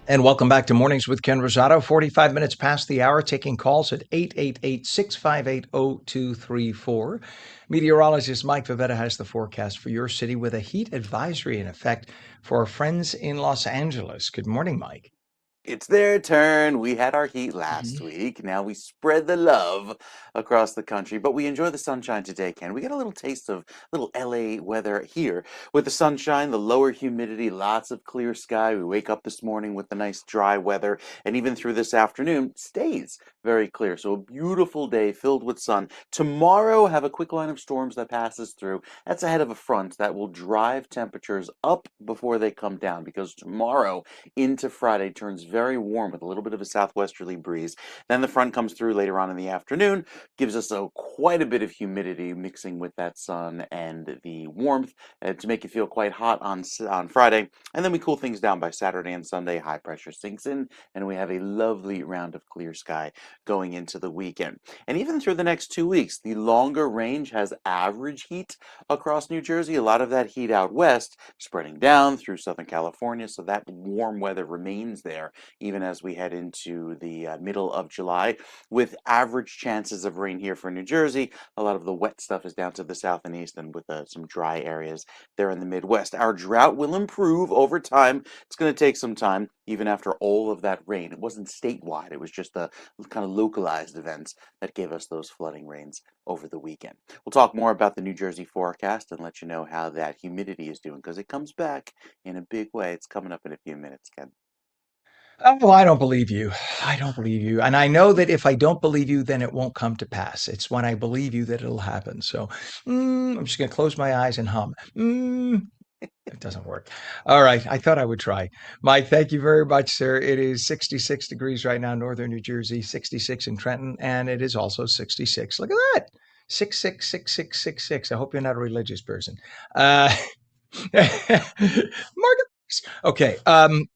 And welcome back to Mornings with Ken Rosato. 45 minutes past the hour, taking calls at 888-658-0234. Meteorologist Mike Favetta has the forecast for your city with a heat advisory in effect for our friends in Los Angeles. Good morning, Mike. It's their turn. We had our heat last Mhm. week. Now we spread the love across the country, but we enjoy the sunshine today, Ken. We got a little taste of little LA weather here with the sunshine, the lower humidity, lots of clear sky. We wake up this morning with the nice dry weather, and even through this afternoon stays very clear. So a beautiful day filled with sun. Tomorrow, have a quick line of storms that passes through. That's ahead of a front that will drive temperatures up before they come down, because tomorrow into Friday turns very warm with a little bit of a southwesterly breeze. Then the front comes through later on in the afternoon, gives us quite a bit of humidity mixing with that sun and the warmth to make it feel quite hot on Friday. And then we cool things down by Saturday and Sunday. High pressure sinks in, and we have a lovely round of clear sky going into the weekend. And even through the next 2 weeks, the longer range has average heat across New Jersey. A lot of that heat out west spreading down through Southern California, so that warm weather remains there even as we head into the middle of July, with average chances of rain here for New Jersey. A lot of the wet stuff is down to the south and east, and with some dry areas there in the Midwest. Our drought will improve over time. It's going to take some time, even after all of that rain. It wasn't statewide, it was just a kind of localized events that gave us those flooding rains over the weekend. We'll talk more about the New Jersey forecast and let you know how that humidity is doing, because it comes back in a big way. It's coming up in a few minutes, Ken. Oh, I don't believe you. I don't believe you. And I know that if I don't believe you, then it won't come to pass. It's when I believe you that it'll happen. So I'm just going to close my eyes and hum. It doesn't work. All right. I thought I would try. Mike, thank you very much, sir. It is 66 degrees right now, northern New Jersey, 66 in Trenton, and it is also 66. Look at that. 666666. I hope you're not a religious person. Mark. Okay,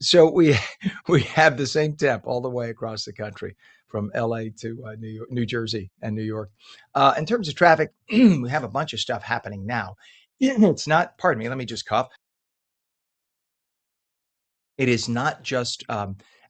so we have the same temp all the way across the country, from LA to New York, New Jersey, and New York. In terms of traffic, we have a bunch of stuff happening now. It's not. Pardon me. Let me just cough. It is not just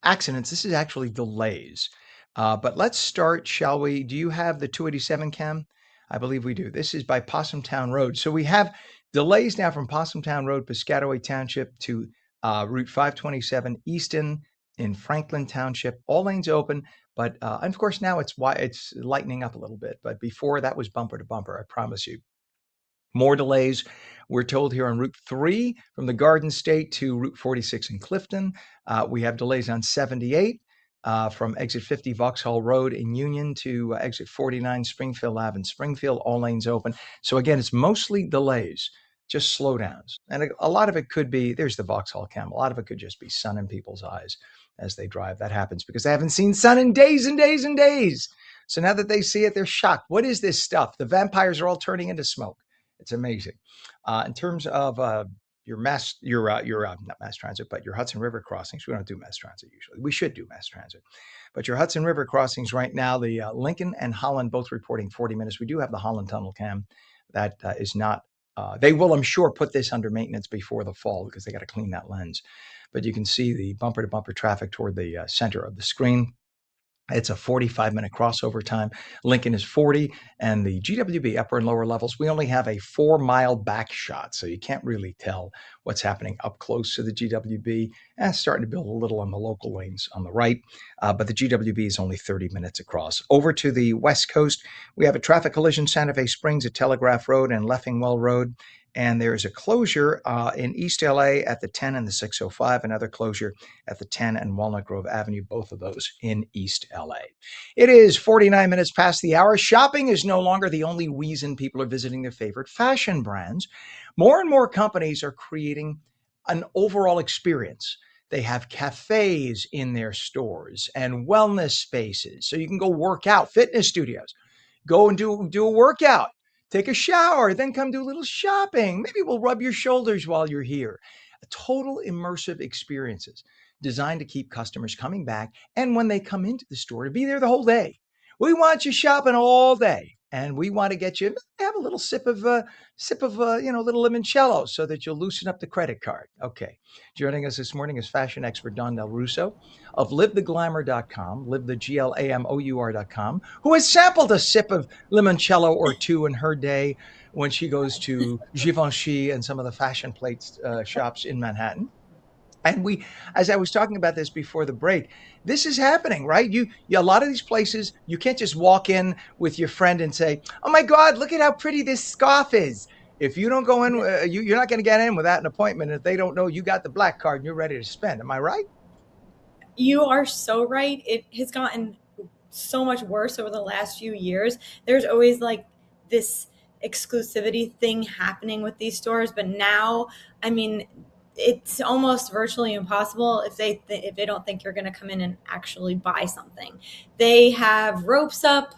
accidents. This is actually delays. But let's start, shall we? Do you have the 287 cam? I believe we do. This is by Possum Town Road. So we have delays now from Possum Town Road, Piscataway Township to Route 527 Easton in Franklin Township. All lanes open, but and of course now it's lightening up a little bit. But before that was bumper to bumper. I promise you. More delays, we're told, here on Route 3 from the Garden State to Route 46 in Clifton. We have delays on 78 from exit 50 Vauxhall Road in Union to exit 49 Springfield Ave in Springfield. All lanes open. So again, it's mostly delays, just slowdowns. And a lot of it could be, there's the Vauxhall cam, a lot of it could just be sun in people's eyes as they drive. That happens because they haven't seen sun in days and days and days. So now that they see it, they're shocked. What is this stuff? The vampires are all turning into smoke. It's amazing. In terms of your not mass transit, but your Hudson River crossings. We don't do mass transit usually. We should do mass transit, but your Hudson River crossings right now, the Lincoln and Holland both reporting 40 minutes. We do have the Holland Tunnel cam that is not. They will, I'm sure, put this under maintenance before the fall because they got to clean that lens. But you can see the bumper to bumper traffic toward the center of the screen. It's a 45-minute crossover time. Lincoln is 40, and the GWB upper and lower levels, we only have a 4-mile back shot, so you can't really tell what's happening up close to the GWB. And it's starting to build a little on the local lanes on the right, but the GWB is only 30 minutes across. Over to the west coast, we have a traffic collision, Santa Fe Springs at Telegraph Road and Leffingwell Road. And there's a closure in East LA at the 10 and the 605, another closure at the 10 and Walnut Grove Avenue, both of those in East LA. It is 49 minutes past the hour. Shopping is no longer the only reason people are visiting their favorite fashion brands. More and more companies are creating an overall experience. They have cafes in their stores and wellness spaces. So you can go work out, fitness studios, go and do a workout. Take a shower, then come do a little shopping. Maybe we'll rub your shoulders while you're here. Total immersive experiences designed to keep customers coming back, and when they come into the store, to be there the whole day. We want you shopping all day, and we want to get you have a little sip of little limoncello so that you'll loosen up the credit card. Okay. Joining us this morning is fashion expert Don Del Russo of livetheglamour.com, livetheglamour.com, who has sampled a sip of limoncello or two in her day when she goes to Givenchy and some of the fashion plates shops in Manhattan. And as I was talking about this before the break, this is happening, right? A lot of these places, you can't just walk in with your friend and say, "Oh my God, look at how pretty this scarf is." If you don't go in, you're not going to get in without an appointment. If they don't know you got the black card and you're ready to spend, am I right? You are so right. It has gotten so much worse over the last few years. There's always like this exclusivity thing happening with these stores, but now, I mean, it's almost virtually impossible if they don't think you're going to come in and actually buy something. They have ropes up.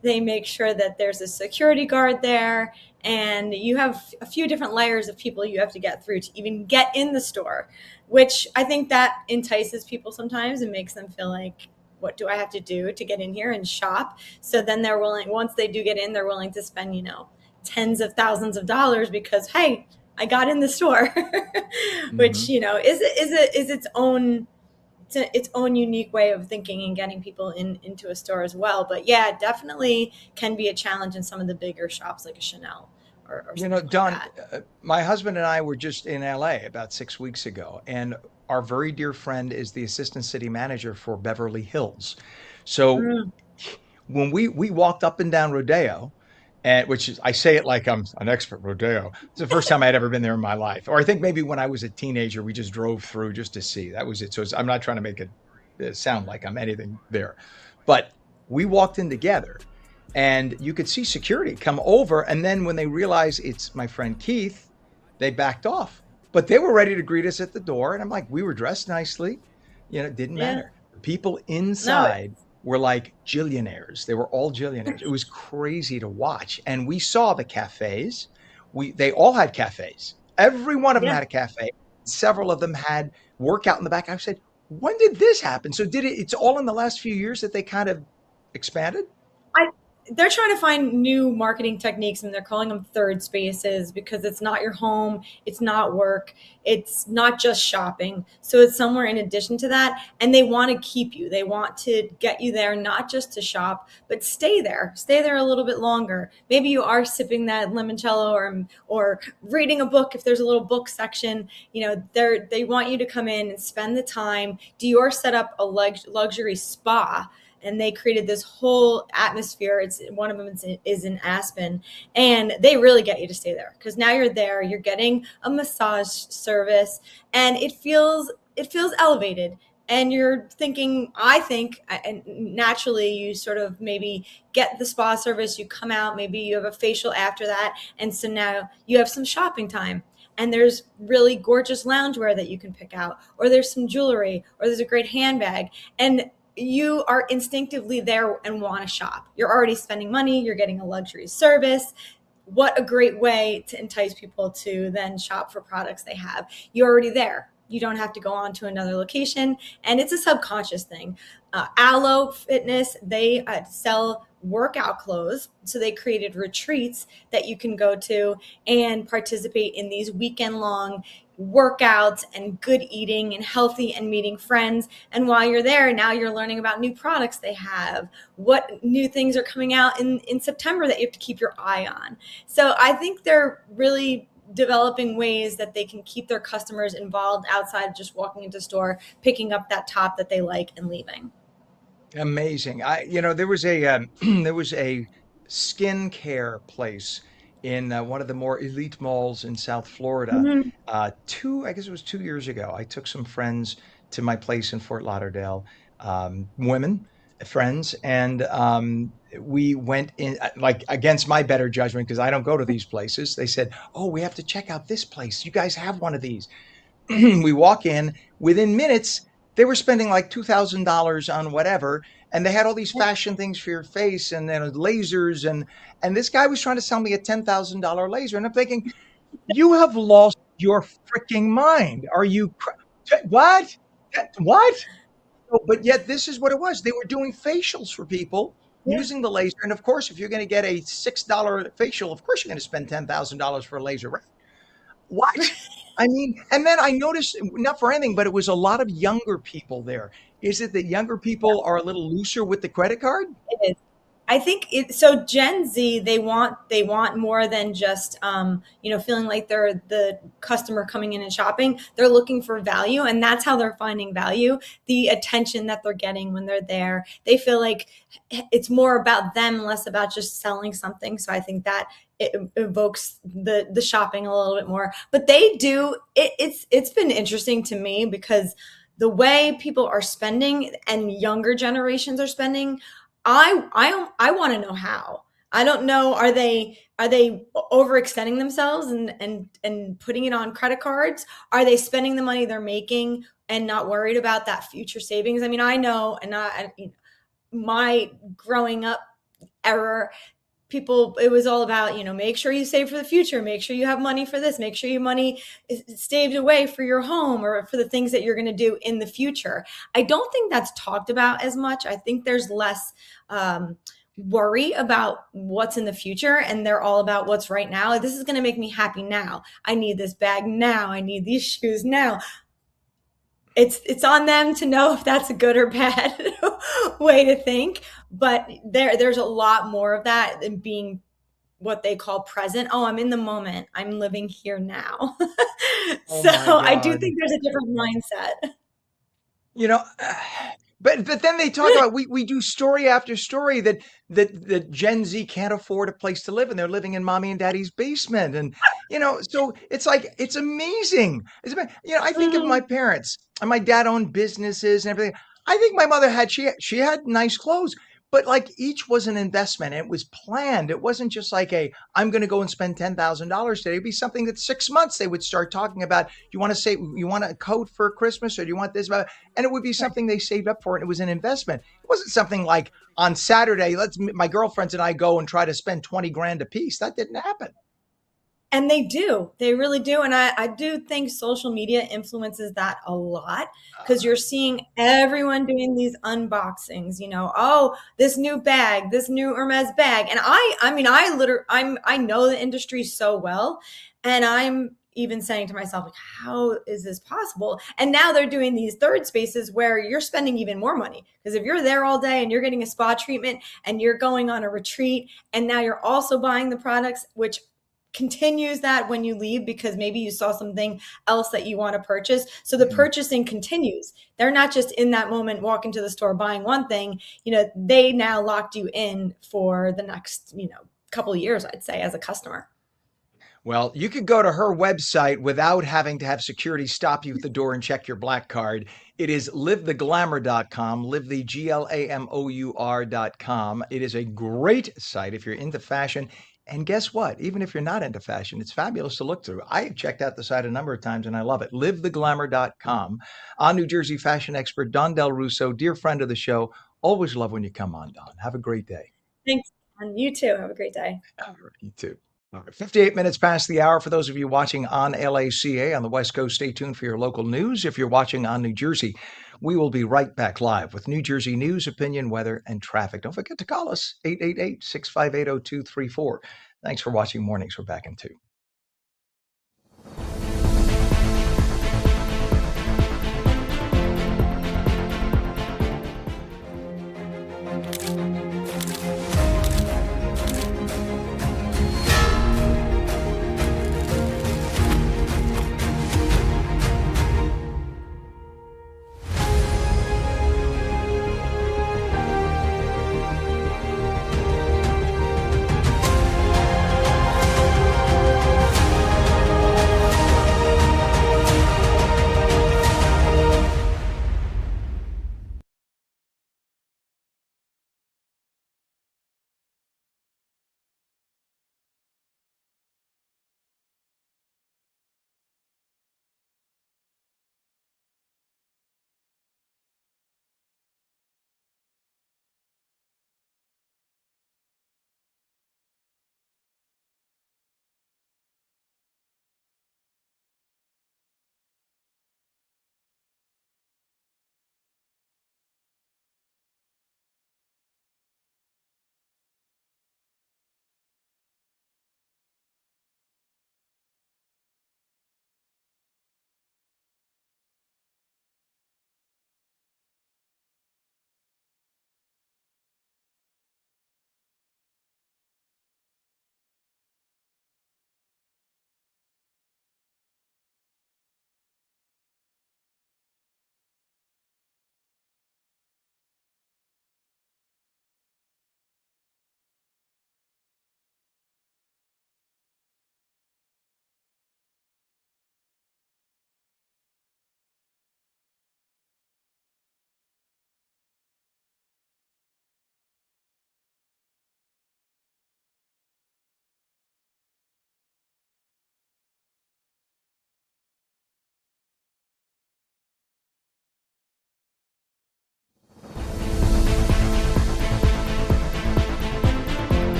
They make sure that there's a security guard there, and you have a few different layers of people you have to get through to even get in the store, which I think that entices people sometimes and makes them feel like, what do I have to do to get in here and shop? So then they're willing, once they do get in, they're willing to spend, tens of thousands of dollars because, hey, I got in the store, which, Hmm. is its own unique way of thinking and getting people into a store as well. But yeah, it definitely can be a challenge in some of the bigger shops like a Chanel or something like Don, that. my husband and I were just in LA about 6 weeks ago, and our very dear friend is the assistant city manager for Beverly Hills. So Mm, when we walked up and down Rodeo, and which is, I say it like I'm an expert rodeo. It's the first time I'd ever been there in my life. Or I think maybe when I was a teenager, we just drove through just to see. That was it. So I'm not trying to make it sound like I'm anything there. But we walked in together and you could see security come over. And then when they realized it's my friend Keith, they backed off. But they were ready to greet us at the door. And I'm like, we were dressed nicely. It didn't yeah. matter. The people No, inside were like jillionaires. They were all jillionaires. It was crazy to watch. And we saw the cafes. They all had cafes. Every one of them yeah. had a cafe. Several of them had workout in the back. I said, when did this happen? So it's all in the last few years that they kind of expanded? I they're trying to find new marketing techniques and they're calling them third spaces because it's not your home, it's not work, it's not just shopping. So it's somewhere in addition to that, and they want to keep you. They want to get you there not just to shop, but stay there. Stay there a little bit longer. Maybe you are sipping that limoncello or reading a book if there's a little book section. They want you to come in and spend the time. Dior set up a luxury spa and they created this whole atmosphere. It's one of them is in Aspen, and they really get you to stay there because now you're there, you're getting a massage service, and it feels elevated. And you're thinking, I think, and naturally, you sort of maybe get the spa service, you come out, maybe you have a facial after that, and so now you have some shopping time. And there's really gorgeous loungewear that you can pick out, or there's some jewelry, or there's a great handbag. And you are instinctively there and want to shop. You're already spending money, you're getting a luxury service. What a great way to entice people to then shop for products they have. You're already there. You don't have to go on to another location. And it's a subconscious thing. Aloe Fitness, they sell workout clothes. So they created retreats that you can go to and participate in these weekend long workouts and good eating and healthy and meeting friends. And while you're there, now you're learning about new products they have, what new things are coming out in September that you have to keep your eye on. So I think they're really developing ways that they can keep their customers involved outside of just walking into the store, picking up that top that they like and leaving. Amazing. There was a there was a skincare place in one of the more elite malls in South Florida. Mhm. I guess it was 2 years ago. I took some friends to my place in Fort Lauderdale, women friends, and we went in like against my better judgment because I don't go to these places. They said, "Oh, we have to check out this place. You guys have one of these." We walk in, within minutes, they were spending like $2,000 on whatever. And they had all these fashion things for your face and then lasers. And this guy was trying to sell me a $10,000 laser. And I'm thinking, you have lost your freaking mind. Are you, what? What? But yet this is what it was. They were doing facials for people Yeah. using the laser. And of course, if you're going to get a $6 facial, of course you're going to spend $10,000 for a laser, right? What? I mean, and then I noticed, not for anything, but it was a lot of younger people there. Is it that younger people are a little looser with the credit card? It is. I think so Gen Z, they want more than just feeling like they're the customer coming in and shopping. They're looking for value, and that's how they're finding value. The attention that they're getting when they're there, they feel like it's more about them, less about just selling something. So I think that it evokes the shopping a little bit more. But they do it's been interesting to me because the way people are spending and younger generations are spending, I want to know how. I don't know. Are they overextending themselves and putting it on credit cards? Are they spending the money they're making and not worried about that future savings? I mean, I know, and my growing up era, people, it was all about, make sure you save for the future, make sure you have money for this, make sure your money is saved away for your home or for the things that you're going to do in the future. I don't think that's talked about as much. I think there's less worry about what's in the future, and they're all about what's right now. Like, this is going to make me happy now. I need this bag now. I need these shoes now. It's on them to know if that's a good or bad way to think. But there's a lot more of that than being what they call present. Oh, I'm in the moment. I'm living here now. Oh So my I do God. think there's a different mindset. You know, but then they talk about we do story after story that Gen Z can't afford a place to live and they're living in mommy and daddy's basement, and so it's like it's amazing. I think of my Mhm. parents, and my dad owned businesses and everything. I think my mother had she had nice clothes, but like each was an investment. And it was planned. It wasn't just like I'm going to go and spend $10,000 today. It'd be something that 6 months they would start talking about. You want to say you want a coat for Christmas, or do you want this? And it would be something they saved up for, and it was an investment. It wasn't something like on Saturday, my girlfriends and I go and try to spend 20 grand a piece. That didn't happen. And they really do. And I do think social media influences that a lot because you're seeing everyone doing these unboxings, oh, this new bag, this new Hermes bag. And I mean, I know the industry so well. And I'm even saying to myself, like, how is this possible? And now they're doing these third spaces where you're spending even more money. Because if you're there all day and you're getting a spa treatment and you're going on a retreat, and now you're also buying the products, which continues that when you leave because maybe you saw something else that you want to purchase. So the purchasing continues. They're not just in that moment walking to the store buying one thing, they now locked you in for the next, couple of years, I'd say, as a customer. Well, you could go to her website without having to have security stop you at the door and check your black card. It is livetheglamour.com, livetheglamour.com. It is a great site if you're into fashion. And guess what? Even if you're not into fashion, it's fabulous to look through. I checked out the site a number of times and I love it. Livetheglamour.com. Our New Jersey fashion expert, Don Del Russo, dear friend of the show. Always love when you come on, Don. Have a great day. Thanks. And you too. Have a great day. All right, you too. All right, 58 minutes past the hour. For those of you watching on LACA on the West Coast, stay tuned for your local news. If you're watching on New Jersey, we will be right back live with New Jersey news, opinion, weather, and traffic. Don't forget to call us, 888-658-0234. Thanks for watching Mornings. We're back in 2.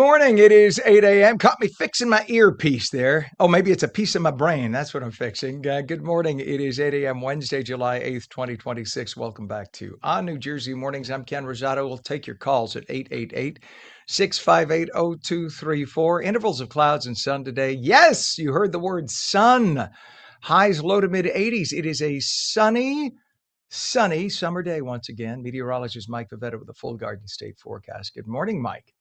morning. It is 8 a.m. Caught me fixing my earpiece there. Oh, maybe it's a piece of my brain. That's what I'm fixing. Good morning. It is 8 a.m. Wednesday, July 8th, 2026. Welcome back to On New Jersey Mornings. I'm Ken Rosato. We'll take your calls at 888-658-0234. Intervals of clouds and sun today. Yes, you heard the word sun. Highs low to mid 80s. It is a sunny summer day once again. Meteorologist Mike Favetta with a full Garden State forecast. Good morning, Mike.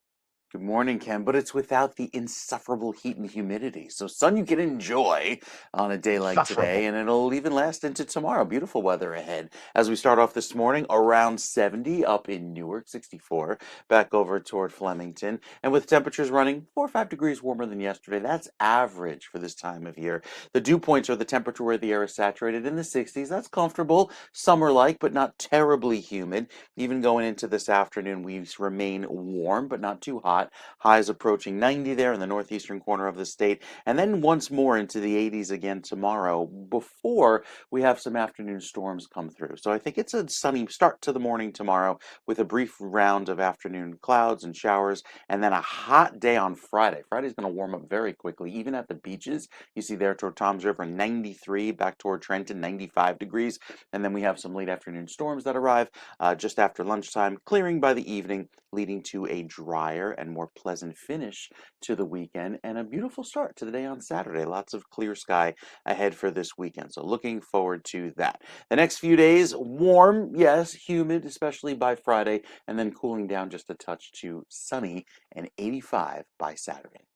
Good morning, Ken, but it's without the insufferable heat and humidity. So sun you can enjoy on a day like today, Insufferable. and it'll even last into tomorrow. Beautiful weather ahead. As we start off this morning, around 70 up in Newark, 64, back over toward Flemington, and with temperatures running 4 or 5 degrees warmer than yesterday. That's average for this time of year. The dew points are the temperature where the air is saturated in the 60s. That's comfortable, summer-like, but not terribly humid. Even going into this afternoon, we remain warm, but not too hot. Highs approaching 90 there in the northeastern corner of the state, and then once more into the 80s again tomorrow before we have some afternoon storms come through. So I think it's a sunny start to the morning tomorrow with a brief round of afternoon clouds and showers, and then a hot day on Friday. Friday's going to warm up very quickly, even at the beaches. You see there toward Toms River, 93, back toward Trenton, 95 degrees, and then we have some late afternoon storms that arrive just after lunchtime, clearing by the evening, leading to a drier and more pleasant finish to the weekend and a beautiful start to the day on Saturday. Lots of clear sky ahead for this weekend. So looking forward to that. The next few days, warm, yes, humid, especially by Friday, and then cooling down just a touch to sunny and 85 by Saturday.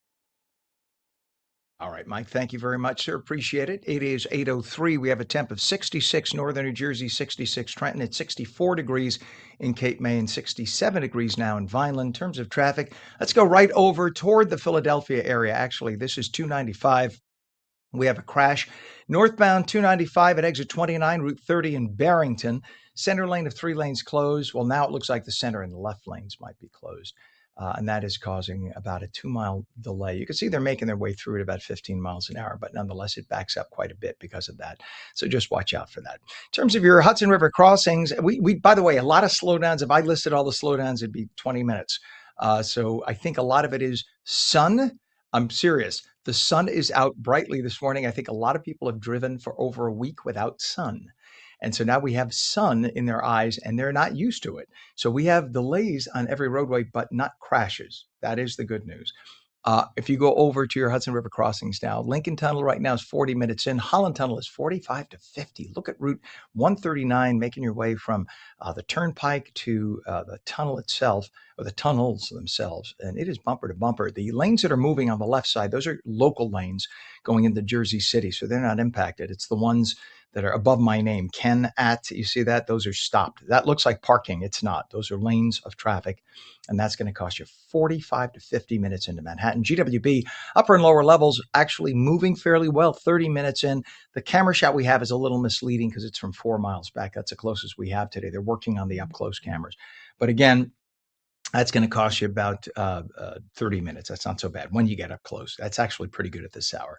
All right, Mike, thank you very much, sir. Appreciate it. It is 8:03. We have a temp of 66 northern New Jersey, 66 Trenton. It's 64 degrees in Cape May and 67 degrees now in Vineland. In terms of traffic, let's go right over toward the Philadelphia area. Actually, this is 295. We have a crash northbound 295 at exit 29, Route 30 in Barrington. Center lane of 3 lanes closed. Well, now it looks like the center and the left lanes might be closed. And that is causing about a 2-mile delay. You can see they're making their way through at about 15 miles an hour, but nonetheless, it backs up quite a bit because of that. So just watch out for that. In terms of your Hudson River crossings, we by the way, a lot of slowdowns. If I listed all the slowdowns, it'd be 20 minutes. So I think a lot of it is sun. I'm serious. The sun is out brightly this morning. I think a lot of people have driven for over a week without sun. And so now we have sun in their eyes and they're not used to it. So we have delays on every roadway, but not crashes. That is the good news. If you go over to your Hudson River crossings now, Lincoln Tunnel right now is 40 minutes in. Holland Tunnel is 45 to 50. Look at Route 139, making your way from the turnpike to the tunnel itself, or the tunnels themselves, and it is bumper to bumper. The lanes that are moving on the left side, those are local lanes going into Jersey City, so they're not impacted. It's the ones that are above my name, Ken at, you see that? Those are stopped. That looks like parking. It's not. Those are lanes of traffic, and that's going to cost you 45 to 50 minutes into Manhattan. GWB, upper and lower levels, actually moving fairly well, 30 minutes in. The camera shot we have is a little misleading because it's from 4 miles back. That's the closest we have today. They're working on the up-close cameras. But again, that's going to cost you about 30 minutes. That's not so bad when you get up close. That's actually pretty good at this hour.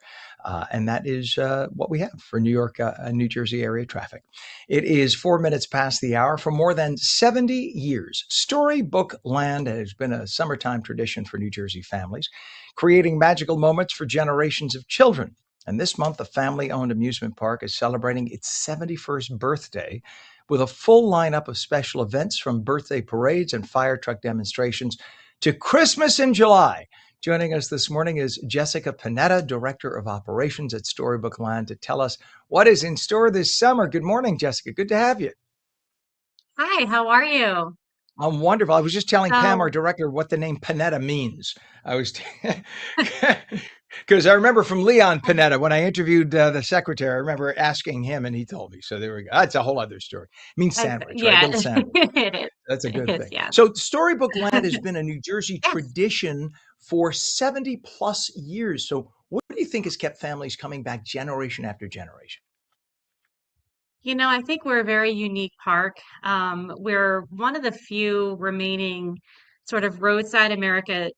And that is what we have for New York and New Jersey area traffic. It is 4 minutes past the hour. For more than 70 years, Storybook Land has been a summertime tradition for New Jersey families, creating magical moments for generations of children. And this month, the family-owned amusement park is celebrating its 71st birthday with a full lineup of special events from birthday parades and fire truck demonstrations to Christmas in July. Joining us this morning is Jessica Panetta, Director of Operations at Storybook Land, to tell us what is in store this summer. Good morning, Jessica. Good to have you. Hi, how are you? I'm wonderful. I was just telling Pam, our So, director, what the name Panetta means. I was because I remember from Leon Panetta when I interviewed the secretary. I remember asking him, and he told me. So there we go. That's a whole other story. It means sandwich, right? yeah, Little sandwich. it is. That's a It good is, thing. yes. So Storybook Land has been a New Jersey Yes. tradition for 70 plus years. So what do you think has kept families coming back generation after generation? I think we're a very unique park. We're one of the few remaining sort of roadside America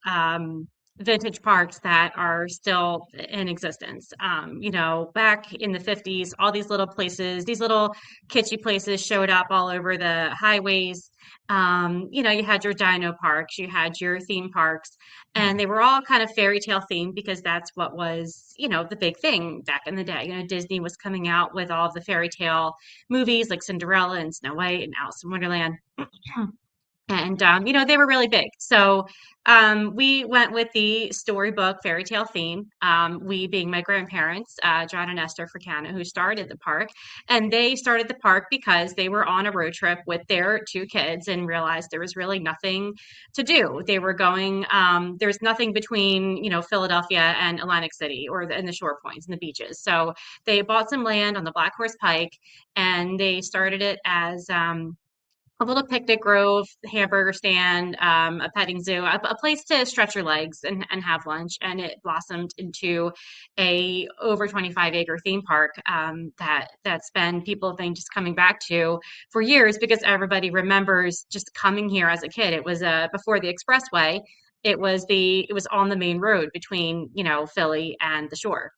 vintage parks that are still in existence. Back in the 50s, all these little places, these little kitschy places showed up all over the highways. You had your dino parks, you had your theme parks, and they were all kind of fairy tale themed because that's what was, the big thing back in the day. Disney was coming out with all of the fairy tale movies like Cinderella and Snow White and Alice in Wonderland. And they were really big. So we went with the storybook fairy tale theme. We being my grandparents, John and Esther Fricana, who started the park. And they started the park because they were on a road trip with their two kids and realized there was really nothing to do. They were going, there's nothing between, Philadelphia and Atlantic City and the shore points and the beaches. So they bought some land on the Black Horse Pike and they started it as a little picnic grove, hamburger stand, a petting zoo, a place to stretch your legs and have lunch. And it blossomed into a over 25-acre theme park that's been people have been just coming back to for years because everybody remembers just coming here as a kid. It was before the expressway. It was on the main road between Philly and the shore.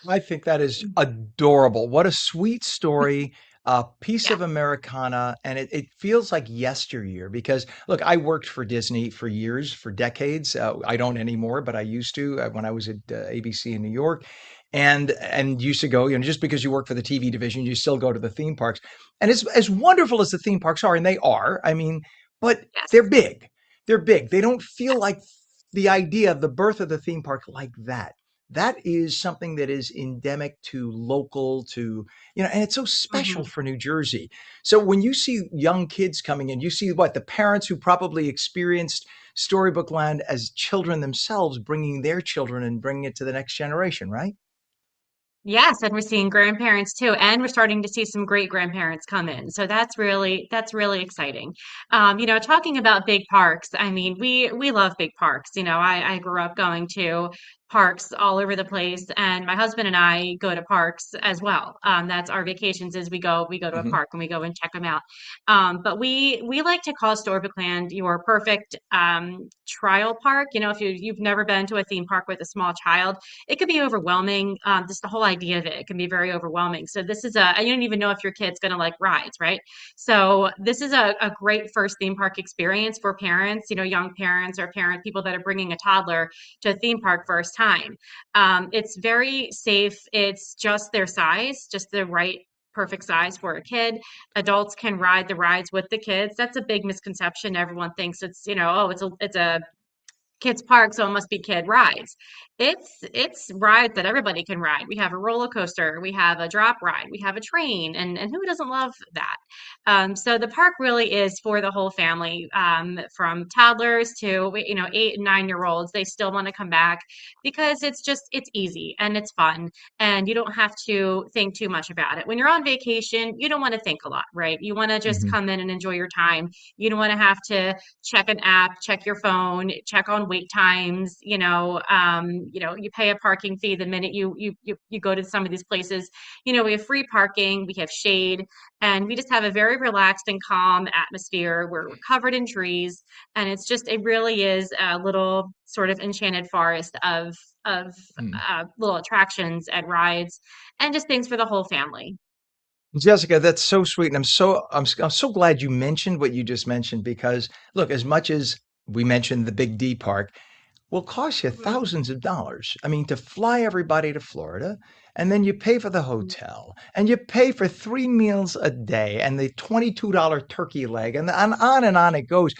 I think that is adorable. What a sweet story, a piece Yeah. of Americana, and it feels like yesteryear because look, I worked for Disney for years, for decades. I don't anymore, but I used to when I was at ABC in New York, and used to go. Just because you work for the TV division, you still go to the theme parks. And as wonderful as the theme parks are, and they are, I mean, but they're Yes. big. They're big. They don't feel Yes. like the idea of the birth of the theme park like that. That is something that is endemic to local to, and it's so special Hmm. for New Jersey. So when you see young kids coming in, you see what the parents who probably experienced Storybook Land as children themselves bringing their children and bringing it to the next generation, right? Yes, and we're seeing grandparents too, and we're starting to see some great grandparents come in. So that's really exciting. Talking about big parks, I mean, we love big parks. I grew up going to parks all over the place, and my husband and I go to parks as well. That's our vacations is we go to a Hmm. park and we go and check them out. But we like to call Storybook Land your perfect trial park. If you've never been to a theme park with a small child, it could be overwhelming. Just the whole idea of it can be very overwhelming. So this is you don't even know if your kid's going to like rides, right? So this is a great first theme park experience for parents, young parents or people that are bringing a toddler to a theme park first time. It's very safe. It's just their size, just the right perfect size for a kid. Adults can ride the rides with the kids. That's a big misconception. Everyone thinks it's, oh, it's a kids park, so it must be kid rides. It's rides that everybody can ride. We have a roller coaster, we have a drop ride, we have a train, and who doesn't love that? So the park really is for the whole family, from toddlers to 8 and 9 year olds. They still want to come back because it's easy and it's fun, and you don't have to think too much about it. When you're on vacation, you don't want to think a lot, right? You want to just Hmm. come in and enjoy your time. You don't want to have to check an app, check your phone, check on wait times. You pay a parking fee the minute you go to some of these places. We have free parking, we have shade, and we just have a very relaxed and calm atmosphere. We're covered in trees, and it really is a little sort of enchanted forest of little attractions and rides and just things for the whole family. Jessica, that's so sweet, and I'm so glad you mentioned what you just mentioned because look, as much as we mentioned the Big D Park, will cost you Mhm. thousands of dollars. I mean, to fly everybody to Florida, and then you pay for the hotel, and you pay for 3 meals a day, and the $22 turkey leg, and on it goes.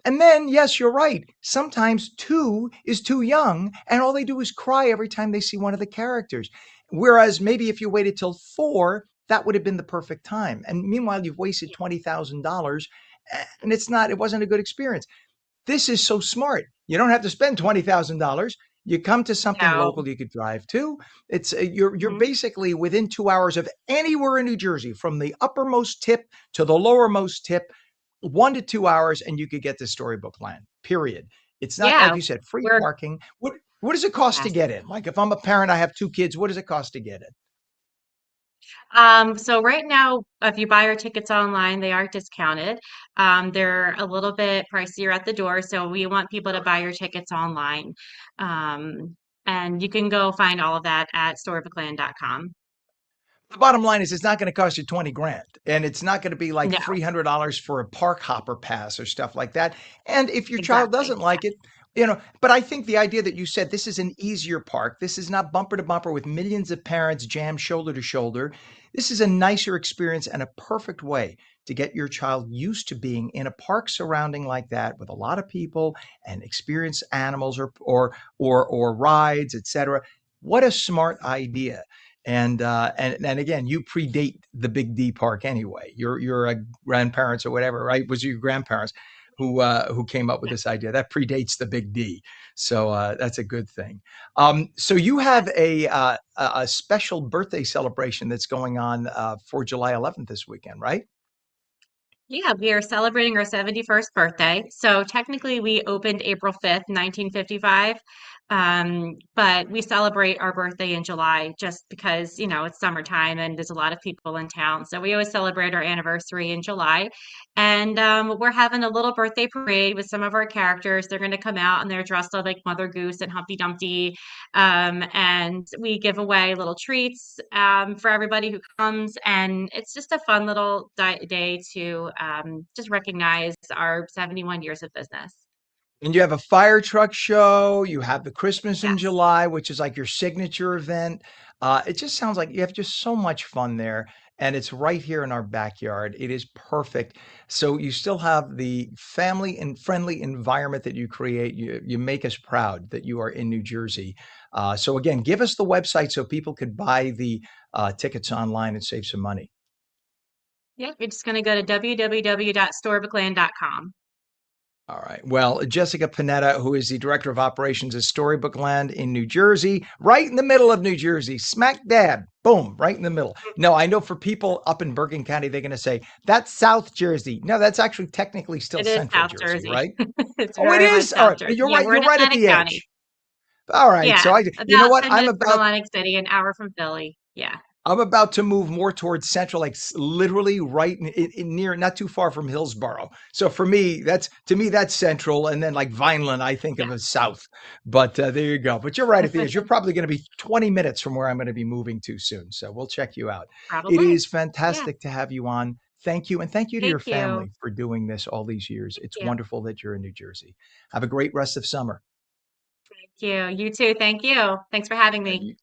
And then, yes, you're right. Sometimes two is too young, and all they do is cry every time they see one of the characters. Whereas maybe if you waited till four, that would have been the perfect time. And meanwhile, you've wasted $20,000, and it wasn't a good experience. This is so smart. You don't have to spend $20,000. You come to something No. local you could drive to. You're Mhm. basically within 2 hours of anywhere in New Jersey, from the uppermost tip to the lowermost tip, 1 to 2 hours, and you could get to Storybook Land. Period. It's not like Yeah, you said, free we're parking. What does it cost to yes. get in? Like if I'm a parent, I have two kids. What does it cost to get in? So right now, if you buy our tickets online, they are discounted. They're a little bit pricier at the door, so we want people to buy your tickets online. Um, and you can go find all of that at storybookland.com. The bottom line is it's not going to cost you 20 grand, and it's not going to be like No, $300 for a park hopper pass or stuff like that. And if your child exactly. doesn't like it, but I think the idea that you said this is an easier park, this is not bumper to bumper with millions of parents jammed shoulder to shoulder. This is a nicer experience and a perfect way to get your child used to being in a park surrounding like that with a lot of people and experience animals or rides, etc. What a smart idea. And again, you predate the Big D Park anyway. Your grandparents or whatever, right? Was it your grandparents who came up with this idea? That predates the Big D, so that's a good thing. So you have a special birthday celebration that's going on for July 11th this weekend, right? Yeah, we are celebrating our 71st birthday. So technically, we opened April 5th, 1955. But we celebrate our birthday in July just because, it's summertime and there's a lot of people in town. So we always celebrate our anniversary in July. And we're having a little birthday parade with some of our characters. They're going to come out and they're dressed up like Mother Goose and Humpty Dumpty. And we give away little treats for everybody who comes. And it's just a fun little day to just recognize our 71 years of business. And you have a fire truck show. You have the Christmas in Yes. July, which is like your signature event. It just sounds like you have just so much fun there. And it's right here in our backyard. It is perfect. So you still have the family and friendly environment that you create. You make us proud that you are in New Jersey. So again, give us the website so people could buy the tickets online and save some money. Yeah, you're just going to go to www.storybookland.com. All right. Well, Jessica Panetta, who is the director of operations at Storybook Land in New Jersey, right in the middle of New Jersey, smack dab, boom, right in the middle. No, I know for people up in Bergen County, they're going to say that's South Jersey. No, that's actually technically still It is Central South Jersey, Jersey. right? It's Oh, it very much is. All South right. Jersey. You're Yeah, right. we're You're in right at Atlantic the County. edge. All right. Yeah, So you know about what? 10 minutes from Atlantic City, an hour from Philly. Yeah. I'm about to move more towards central, like literally right near, not too far from Hillsborough. So for me, that's central, and then like Vineland, I think Yeah. of as south. But there you go. But you're right at the edge. You're probably going to be 20 minutes from where I'm going to be moving to soon. So we'll check you out. It Probably. is Yeah. fantastic to have you on. Thank you, and thank you to your Thank you. family for doing this all these years. Thank It's you. wonderful that you're in New Jersey. Have a great rest of summer. Thank you. You too. Thank you. Thanks for having And me.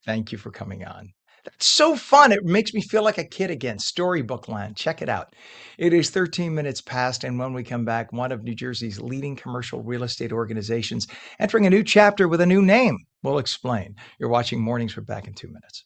thank you for coming on. That's so fun. It makes me feel like a kid again. Storybook Land. Check it out. It is 13 minutes past, and when we come back, one of New Jersey's leading commercial real estate organizations entering a new chapter with a new name. We'll explain. You're watching Mornings. We're back in 2 minutes.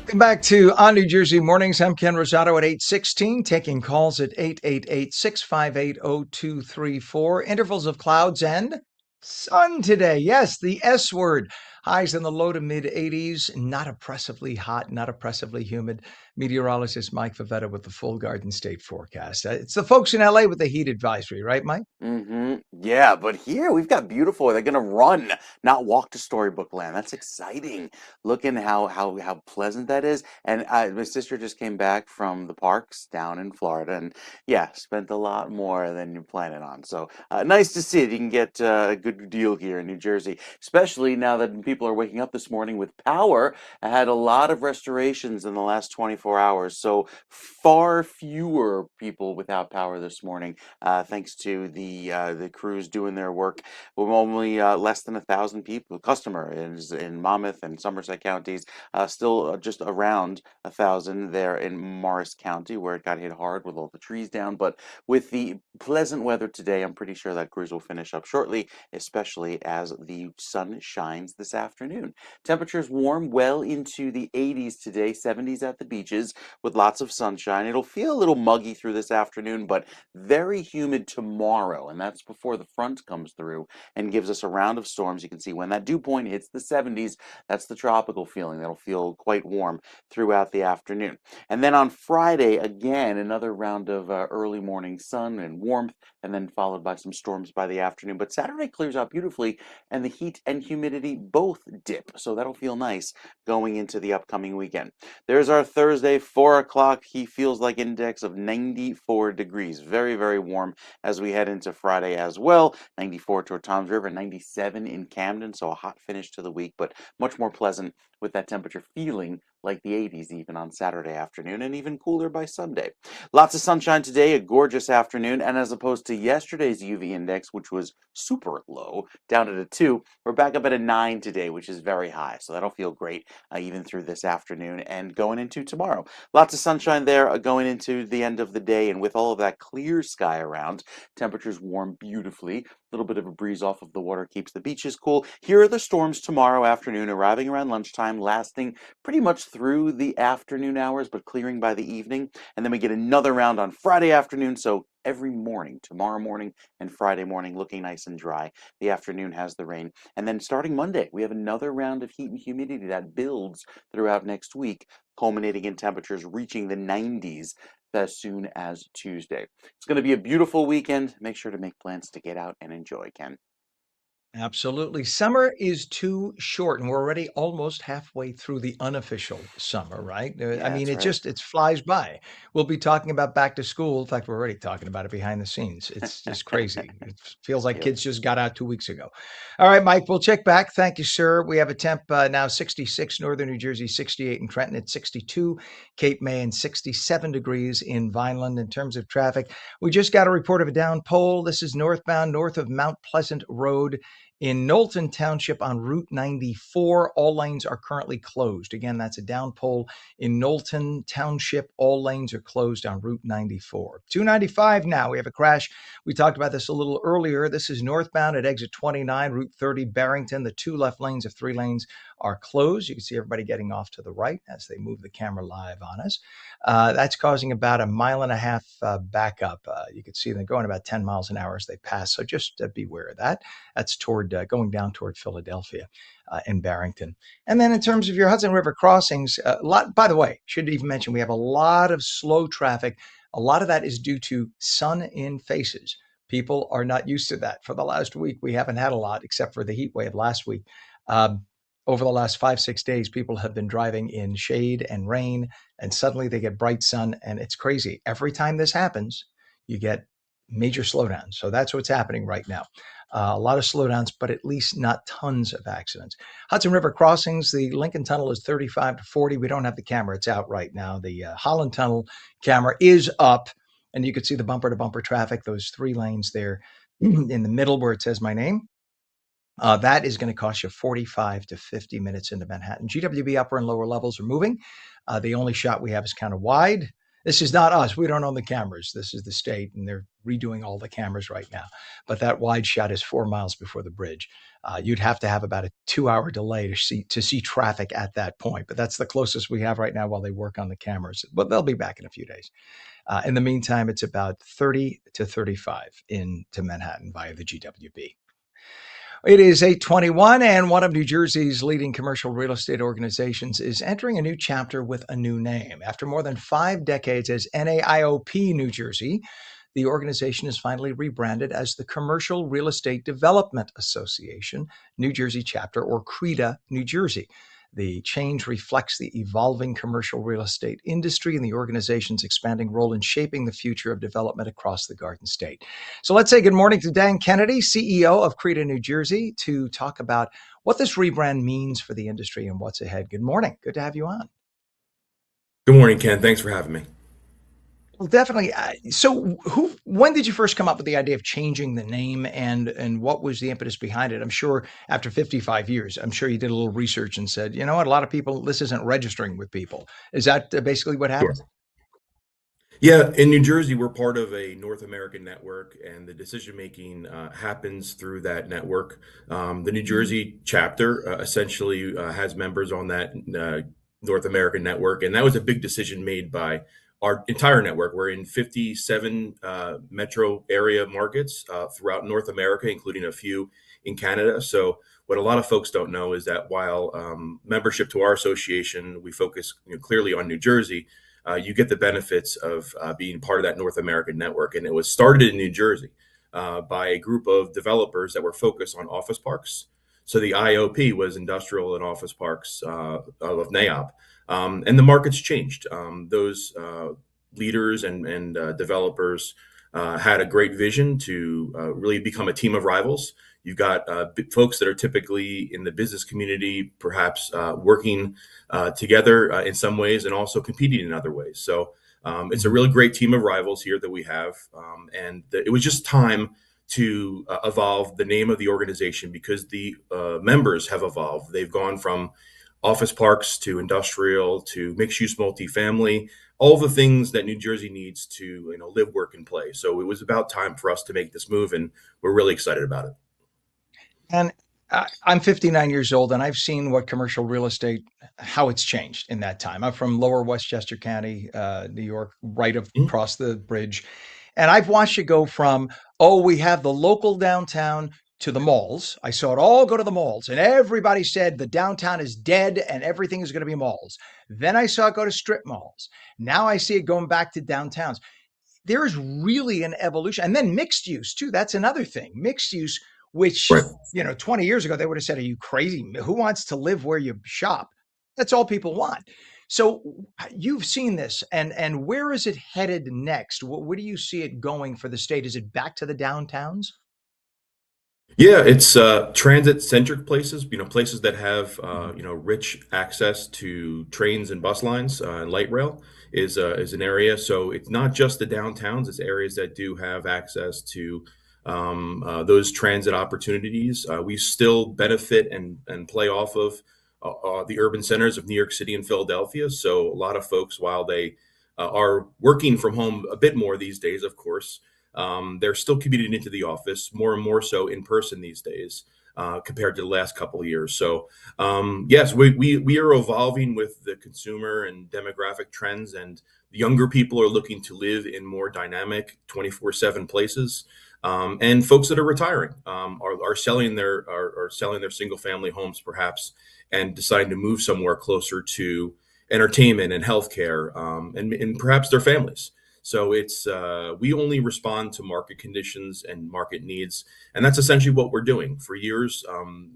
Welcome back to On New Jersey Mornings. I'm Ken Rosato at 8:16, taking calls at 888-658-0234. Intervals of clouds and sun today. Yes, the S word. Highs in the low to mid 80s. Not oppressively hot, not oppressively humid. Meteorologist Mike Favetta with the full Garden State forecast. It's the folks in LA with the heat advisory, right, Mike? Yeah, but here we've got beautiful. They're gonna run, not walk to Storybook Land. That's exciting. Looking how pleasant that is. And my sister just came back from the parks down in Florida, and yeah, spent a lot more than you're planning on. So nice to see it. You can get a good deal here in New Jersey, especially now that people are waking up this morning with power. I had a lot of restorations in the last 24 hours, so far fewer people without power this morning, thanks to the crews doing their work. We're only less than 1,000 people. Customer is in Monmouth and Somerset counties, still just around 1,000 there in Morris County, where it got hit hard with all the trees down. But with the pleasant weather today, I'm pretty sure that crews will finish up shortly, especially as the sun shines this afternoon. Temperatures warm, well into the 80s today, 70s at the beaches with lots of sunshine. It'll feel a little muggy through this afternoon, but very humid tomorrow, and that's before the front comes through and gives us a round of storms. You can see when that dew point hits the 70s, that's the tropical feeling. That'll feel quite warm throughout the afternoon. And then on Friday, again, another round of early morning sun and warmth, and then followed by some storms by the afternoon. But Saturday clears out beautifully, and the heat and humidity both dip, so that'll feel nice going into the upcoming weekend. There's our Thursday, 4 o'clock. He feels like index of 94 degrees. Very, very warm as we head into Friday as well. 94 toward Toms River, 97 in Camden. So a hot finish to the week, but much more pleasant with that temperature feeling like the 80s even on Saturday afternoon, and even cooler by Sunday. Lots of sunshine today, a gorgeous afternoon, and as opposed to yesterday's UV index, which was super low, down at a 2, we're back up at a 9 today, which is very high. So that'll feel great even through this afternoon and going into tomorrow. Lots of sunshine there going into the end of the day, and with all of that clear sky around, temperatures warm beautifully. A little bit of a breeze off of the water keeps the beaches cool. Here are the storms tomorrow afternoon, arriving around lunchtime, lasting pretty much through the afternoon hours, but clearing by the evening. And then we get another round on Friday afternoon, so every morning, tomorrow morning and Friday morning, looking nice and dry. The afternoon has the rain. And then starting Monday, we have another round of heat and humidity that builds throughout next week, culminating in temperatures reaching the 90s as soon as Tuesday. It's going to be a beautiful weekend. Make sure to make plans to get out and enjoy, Ken. Absolutely. Summer is too short, and we're already almost halfway through the unofficial summer, right? I Yeah, mean, that's right. it flies by. We'll be talking about back to school. In fact, we're already talking about it behind the scenes. It's just crazy. It feels like Yep. kids just got out 2 weeks ago. All right, Mike, we'll check back. Thank you, sir. We have a temp now 66 northern New Jersey, 68 in Trenton at 62, Cape May, and 67 degrees in Vineland. In terms of traffic, we just got a report of a down pole. This is northbound north of Mount Pleasant Road in Knowlton Township on Route 94. All lanes are currently closed. Again, that's a down pole in Knowlton Township. All lanes are closed on Route 94. 295 now. We have a crash. We talked about this a little earlier. This is northbound at exit 29, Route 30, Barrington. The 2 left lanes of 3 lanes are closed. You can see everybody getting off to the right as they move the camera live on us. That's causing about a mile and a half backup. You can see them going about 10 miles an hour as they pass. So just beware of that. That's toward going down toward Philadelphia in Barrington. And then in terms of your Hudson River crossings, by the way, should even mention we have a lot of slow traffic. A lot of that is due to sun in faces. People are not used to that. For the last week, we haven't had a lot except for the heat wave last week. Over the last 5-6 days, people have been driving in shade and rain, and suddenly they get bright sun, and it's crazy. Every time this happens, you get major slowdowns. So that's what's happening right now. A lot of slowdowns, but at least not tons of accidents. Hudson River crossings, the Lincoln Tunnel is 35 to 40. We don't have the camera. It's out right now. The Holland Tunnel camera is up, and you can see the bumper-to-bumper traffic, those 3 lanes there in the middle where it says my name. That is going to cost you 45 to 50 minutes into Manhattan. GWB upper and lower levels are moving. The only shot we have is kind of wide. This is not us. We don't own the cameras. This is the state, and they're redoing all the cameras right now. But that wide shot is 4 miles before the bridge. You'd have to have about a 2-hour delay to see traffic at that point. But that's the closest we have right now while they work on the cameras. But they'll be back in a few days. In the meantime, it's about 30 to 35 into Manhattan via the GWB. It is 8:21, and one of New Jersey's leading commercial real estate organizations is entering a new chapter with a new name. After more than 5 decades as NAIOP New Jersey, the organization is finally rebranded as the Commercial Real Estate Development Association, New Jersey Chapter, or CREDA, New Jersey. The change reflects the evolving commercial real estate industry and the organization's expanding role in shaping the future of development across the Garden State. So let's say good morning to Dan Kennedy, CEO of CREDA New Jersey, to talk about what this rebrand means for the industry and what's ahead. Good morning. Good to have you on. Good morning, Ken. Thanks for having me. Well, definitely. When did you first come up with the idea of changing the name, and what was the impetus behind it? I'm sure after 55 years, I'm sure you did a little research and said, you know what, a lot of people, this isn't registering with people. Is that basically what Sure. happened? Yeah, in New Jersey, we're part of a North American network, and the decision making happens through that network. The New Jersey chapter essentially has members on that North American network, and that was a big decision made by our entire network. We're in 57 metro area markets throughout North America, including a few in Canada. So what a lot of folks don't know is that while membership to our association, we focus clearly on New Jersey, you get the benefits of being part of that North American network. And it was started in New Jersey by a group of developers that were focused on office parks. So the IOP was industrial and office parks of NAIOP. And the market's changed. Those leaders and developers had a great vision to really become a team of rivals. You've got folks that are typically in the business community, perhaps working together in some ways and also competing in other ways. So it's a really great team of rivals here that we have. And it was just time to evolve the name of the organization because the members have evolved. They've gone from office parks to industrial to mixed-use multifamily, all the things that New Jersey needs to live, work, and play. So it was about time for us to make this move, and we're really excited about it. And I'm 59 years old, and I've seen what commercial real estate, how it's changed in that time. I'm from Lower Westchester County, New York, right Mhm. across the bridge. And I've watched it go from, oh, we have the local downtown to the malls. I saw it all go to the malls, and everybody said the downtown is dead and everything is going to be malls. Then I saw it go to strip malls. Now I see it going back to downtowns. There is really an evolution. And then mixed use, too. That's another thing. Mixed use, which, Right. 20 years ago, they would have said, are you crazy? Who wants to live where you shop? That's all people want. So you've seen this, and where is it headed next? Where do you see it going for the state? Is it back to the downtowns? Yeah, it's transit-centric places, places that have rich access to trains and bus lines and light rail is an area. So it's not just the downtowns; it's areas that do have access to those transit opportunities. We still benefit and play off of the urban centers of New York City and Philadelphia. So a lot of folks, while they are working from home a bit more these days, of course, they're still commuting into the office more and more so in person these days compared to the last couple of years. So yes, we are evolving with the consumer and demographic trends, and the younger people are looking to live in more dynamic 24/7 places. And folks that are retiring are selling their single family homes perhaps and deciding to move somewhere closer to entertainment and healthcare and perhaps their families. So it's we only respond to market conditions and market needs, and that's essentially what we're doing. For years,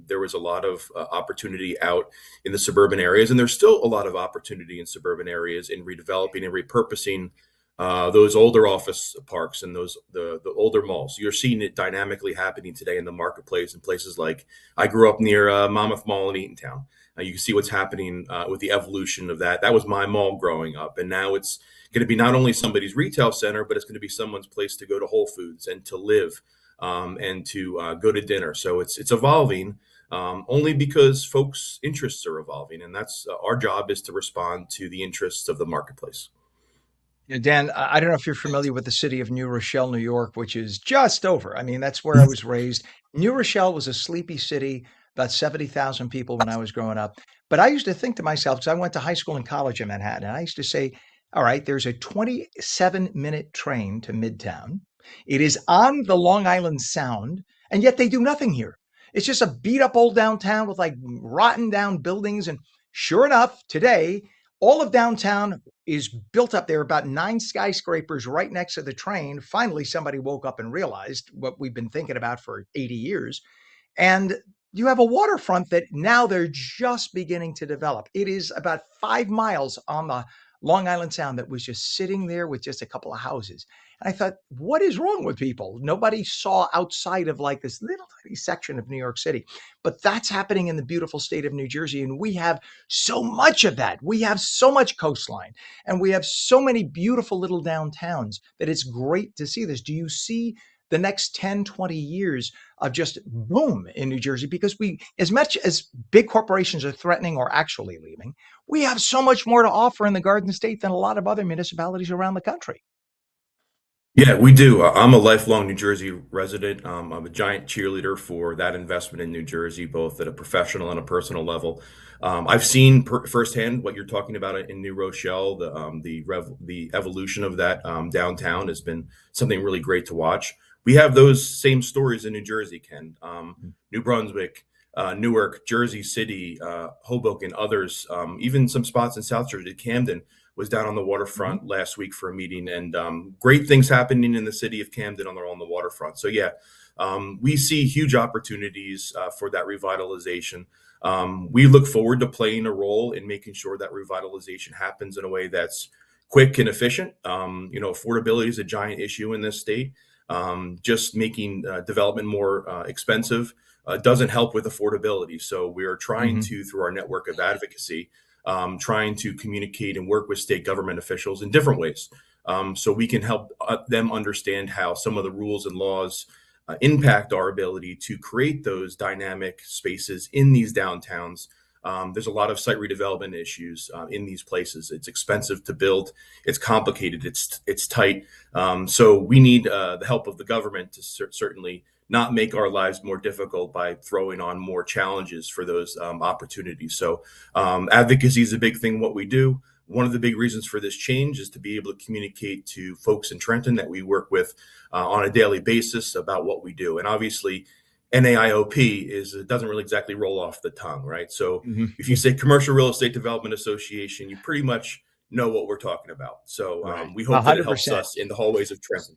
there was a lot of opportunity out in the suburban areas, and there's still a lot of opportunity in suburban areas in redeveloping and repurposing those older office parks and the older malls. You're seeing it dynamically happening today in the marketplace in places like I grew up near Monmouth Mall in Eatontown. You can see what's happening with the evolution of that. That was my mall growing up, and now it's going to be not only somebody's retail center, but it's going to be someone's place to go to Whole Foods and to live and to go to dinner. So it's evolving only because folks' interests are evolving, and that's our job is to respond to the interests of the marketplace. Yeah, Dan, I don't know if you're familiar with the city of New Rochelle, New York, which is just over. I mean, that's where I was raised. New Rochelle was a sleepy city, about 70,000 people when I was growing up. But I used to think to myself, because I went to high school and college in Manhattan, and I used to say, all right, there's a 27-minute train to Midtown. It is on the Long Island Sound, and yet they do nothing here. It's just a beat up old downtown with like rotten down buildings. And sure enough, today, all of downtown is built up. There are about 9 skyscrapers right next to the train. Finally, somebody woke up and realized what we've been thinking about for 80 years. And you have a waterfront that now they're just beginning to develop. It is about 5 miles on the Long Island Sound that was just sitting there with just a couple of houses. And I thought, what is wrong with people? Nobody saw outside of like this little tiny section of New York City. But that's happening in the beautiful state of New Jersey. And we have so much of that. We have so much coastline and we have so many beautiful little downtowns that it's great to see this. Do you see the next 10, 20 years of just boom in New Jersey? Because we, as much as big corporations are threatening or actually leaving, we have so much more to offer in the Garden State than a lot of other municipalities around the country. Yeah, we do. I'm a lifelong New Jersey resident. I'm a giant cheerleader for that investment in New Jersey, both at a professional and a personal level. I've seen firsthand what you're talking about in New Rochelle. The evolution of that downtown has been something really great to watch. We have those same stories in New Jersey, Ken. New Brunswick, Newark, Jersey City, Hoboken, others, even some spots in South Jersey, Camden was down on the waterfront last week for a meeting, and great things happening in the city of Camden on the waterfront. So yeah, we see huge opportunities for that revitalization. We look forward to playing a role in making sure that revitalization happens in a way that's quick and efficient. Affordability is a giant issue in this state. Just making development more expensive doesn't help with affordability. So we are trying to, through our network of advocacy, trying to communicate and work with state government officials in different ways, so we can help them understand how some of the rules and laws impact our ability to create those dynamic spaces in these downtowns. There's a lot of site redevelopment issues in these places. It's expensive to build. It's complicated. It's tight. So we need the help of the government to certainly not make our lives more difficult by throwing on more challenges for those opportunities. So advocacy is a big thing, what we do. One of the big reasons for this change is to be able to communicate to folks in Trenton that we work with on a daily basis about what we do. And obviously, NAIOP doesn't really exactly roll off the tongue, right? So if you say Commercial Real Estate Development Association, you pretty much know what we're talking about. So we hope that it helps 100%. us in the hallways of Trenton.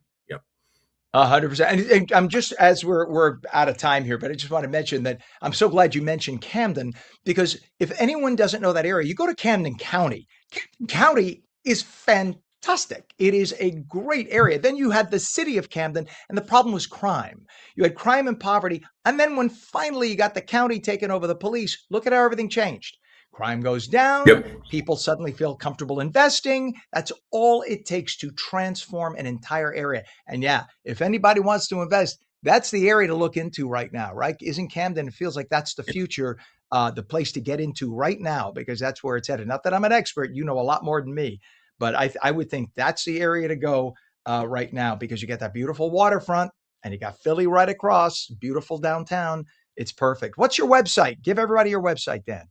100%. And I'm just, as we're out of time here, but I just want to mention that I'm so glad you mentioned Camden, because if anyone doesn't know that area, you go to Camden County. Camden County is fantastic. It is a great area. Then you had the city of Camden, and the problem was crime. You had crime and poverty. And then when finally you got the county taking over the police, look at how everything changed. Crime goes down. Yep. People suddenly feel comfortable investing. That's all it takes to transform an entire area. And yeah, if anybody wants to invest, that's the area to look into right now, right? Isn't Camden? It feels like that's the future, the place to get into right now, because that's where it's headed. Not that I'm an expert, you know a lot more than me, but I would think that's the area to go right now, because you get that beautiful waterfront and you got Philly right across, beautiful downtown. It's perfect. What's your website? Give everybody your website, Dan.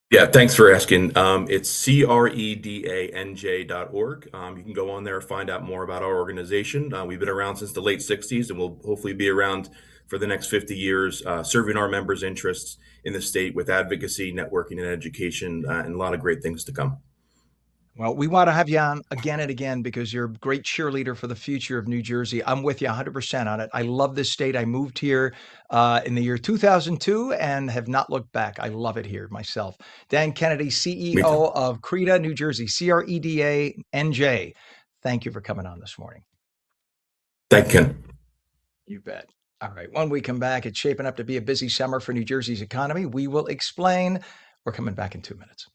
Yeah, thanks for asking. It's credanj.org. You can go on there and find out more about our organization. We've been around since the late 60s, and we'll hopefully be around for the next 50 years, serving our members' interests in the state with advocacy, networking, and education, and a lot of great things to come. Well, we want to have you on again and again because you're a great cheerleader for the future of New Jersey. I'm with you 100% on it. I love this state. I moved here in the year 2002 and have not looked back. I love it here myself. Dan Kennedy, CEO of CREDA, New Jersey, CREDA NJ. Thank you for coming on this morning. Thank you, Ken. You bet. All right. When we come back, it's shaping up to be a busy summer for New Jersey's economy. We will explain. We're coming back in 2 minutes.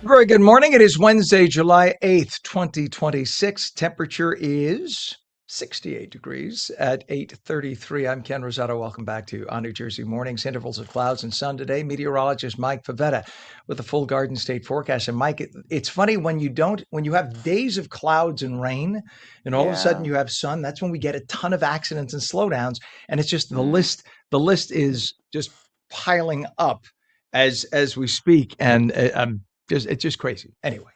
Very good morning. It is Wednesday, July 8th, 2026. Temperature is 68 degrees at 8:33. I'm Ken Rosato. Welcome back to On New Jersey Mornings. Intervals of clouds and sun today. Meteorologist Mike Favetta with the full Garden State forecast. And Mike, it's funny when you have days of clouds and rain and all of a sudden Yeah. you have sun, that's when we get a ton of accidents and slowdowns. And it's just Mm. the list is just piling up as we speak. And it's just crazy. Anyway,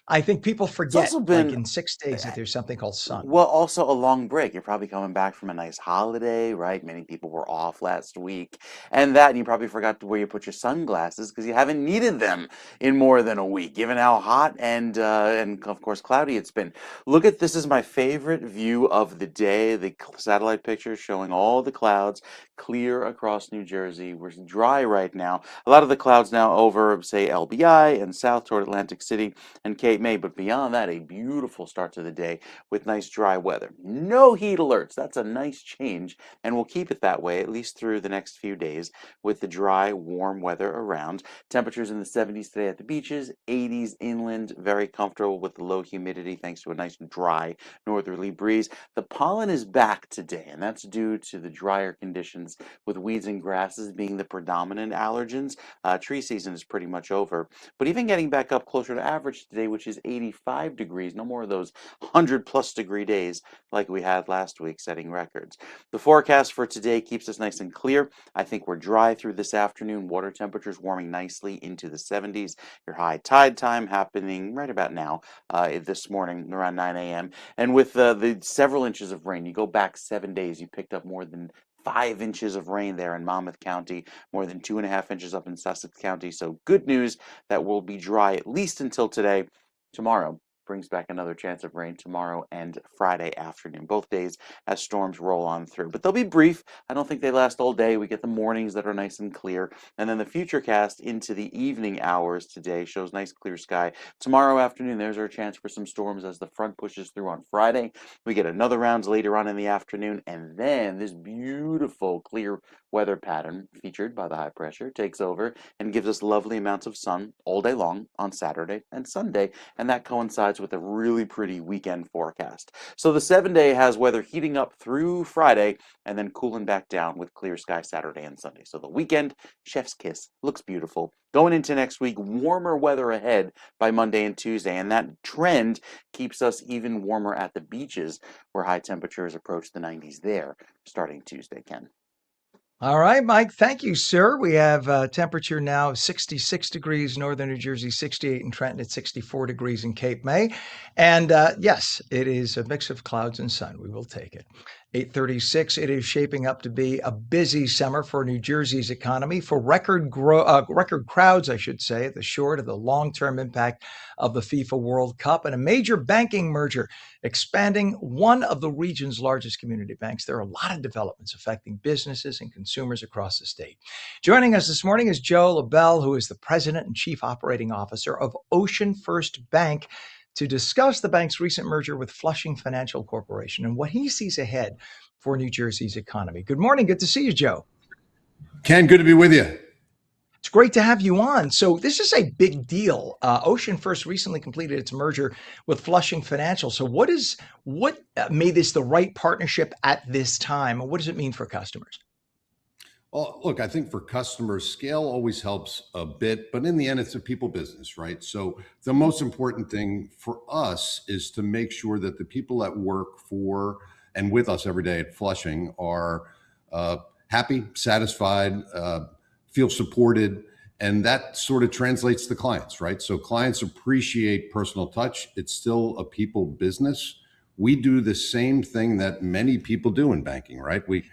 I think people It's forget, also like been in 6 days, that there's something called sun. Well, also a long break. You're probably coming back from a nice holiday, right? Many people were off last week. And you probably forgot to where you put your sunglasses because you haven't needed them in more than a week, given how hot and of course cloudy it's been. Look at this is my favorite view of the day. The satellite picture showing all the clouds clear across New Jersey. We're dry right now. A lot of the clouds now over, say, LBI and south toward Atlantic City and Cape May. But beyond that, a beautiful start to the day with nice dry weather. No heat alerts. That's a nice change, and we'll keep it that way at least through the next few days with the dry, warm weather around. Temperatures in the 70s today at the beaches, 80s inland, very comfortable with the low humidity thanks to a nice dry northerly breeze. The pollen is back today, and that's due to the drier conditions with weeds and grasses being the predominant allergens. Tree season is pretty much over, but even getting back up closer to average today, which is 85 degrees, no more of those 100+ degree days like we had last week, setting records. The forecast for today keeps us nice and clear. I think we're dry through this afternoon. Water temperatures warming nicely into the 70s. Your high tide time happening right about now, this morning around 9 a.m. And with the several inches of rain, you go back 7 days, you picked up more than 5 inches of rain there in Monmouth County, more than 2.5 inches up in Sussex County. So good news that we'll be dry at least until today. Tomorrow brings back another chance of rain tomorrow and Friday afternoon, both days as storms roll on through. But they'll be brief. I don't think they last all day. We get the mornings that are nice and clear. And then the future cast into the evening hours today shows nice clear sky. Tomorrow afternoon, there's our chance for some storms as the front pushes through on Friday. We get another rounds later on in the afternoon. And then this beautiful clear weather pattern featured by the high pressure takes over and gives us lovely amounts of sun all day long on Saturday and Sunday. And that coincides with a really pretty weekend forecast. So the 7-day has weather heating up through Friday and then cooling back down with clear sky Saturday and Sunday. So the weekend, chef's kiss, looks beautiful. Going into next week, warmer weather ahead by Monday and Tuesday, and that trend keeps us even warmer at the beaches where high temperatures approach the 90s there starting Tuesday, Ken. All right, Mike. Thank you, sir. We have temperature now 66 degrees northern New Jersey, 68 in Trenton, at 64 degrees in Cape May. And yes, it is a mix of clouds and sun. We will take it. 8:36. It is shaping up to be a busy summer for New Jersey's economy, for record crowds, I should say, at the short of the long-term impact of the FIFA World Cup, and a major banking merger expanding one of the region's largest community banks. There are a lot of developments affecting businesses and consumers across the state. Joining us this morning is Joe LaBelle, who is the president and chief operating officer of Ocean First Bank, to discuss the bank's recent merger with Flushing Financial Corporation and what he sees ahead for New Jersey's economy. Good morning. Good to see you, Joe. Ken, good to be with you. It's great to have you on. So this is a big deal. Ocean First recently completed its merger with Flushing Financial. So what made this the right partnership at this time? And what does it mean for customers? Well, look, I think for customers, scale always helps a bit, but in the end, it's a people business, right? So the most important thing for us is to make sure that the people that work for and with us every day at Flushing are happy, satisfied, feel supported, and that sort of translates to clients, right? So clients appreciate personal touch. It's still a people business. We do the same thing that many people do in banking, right? We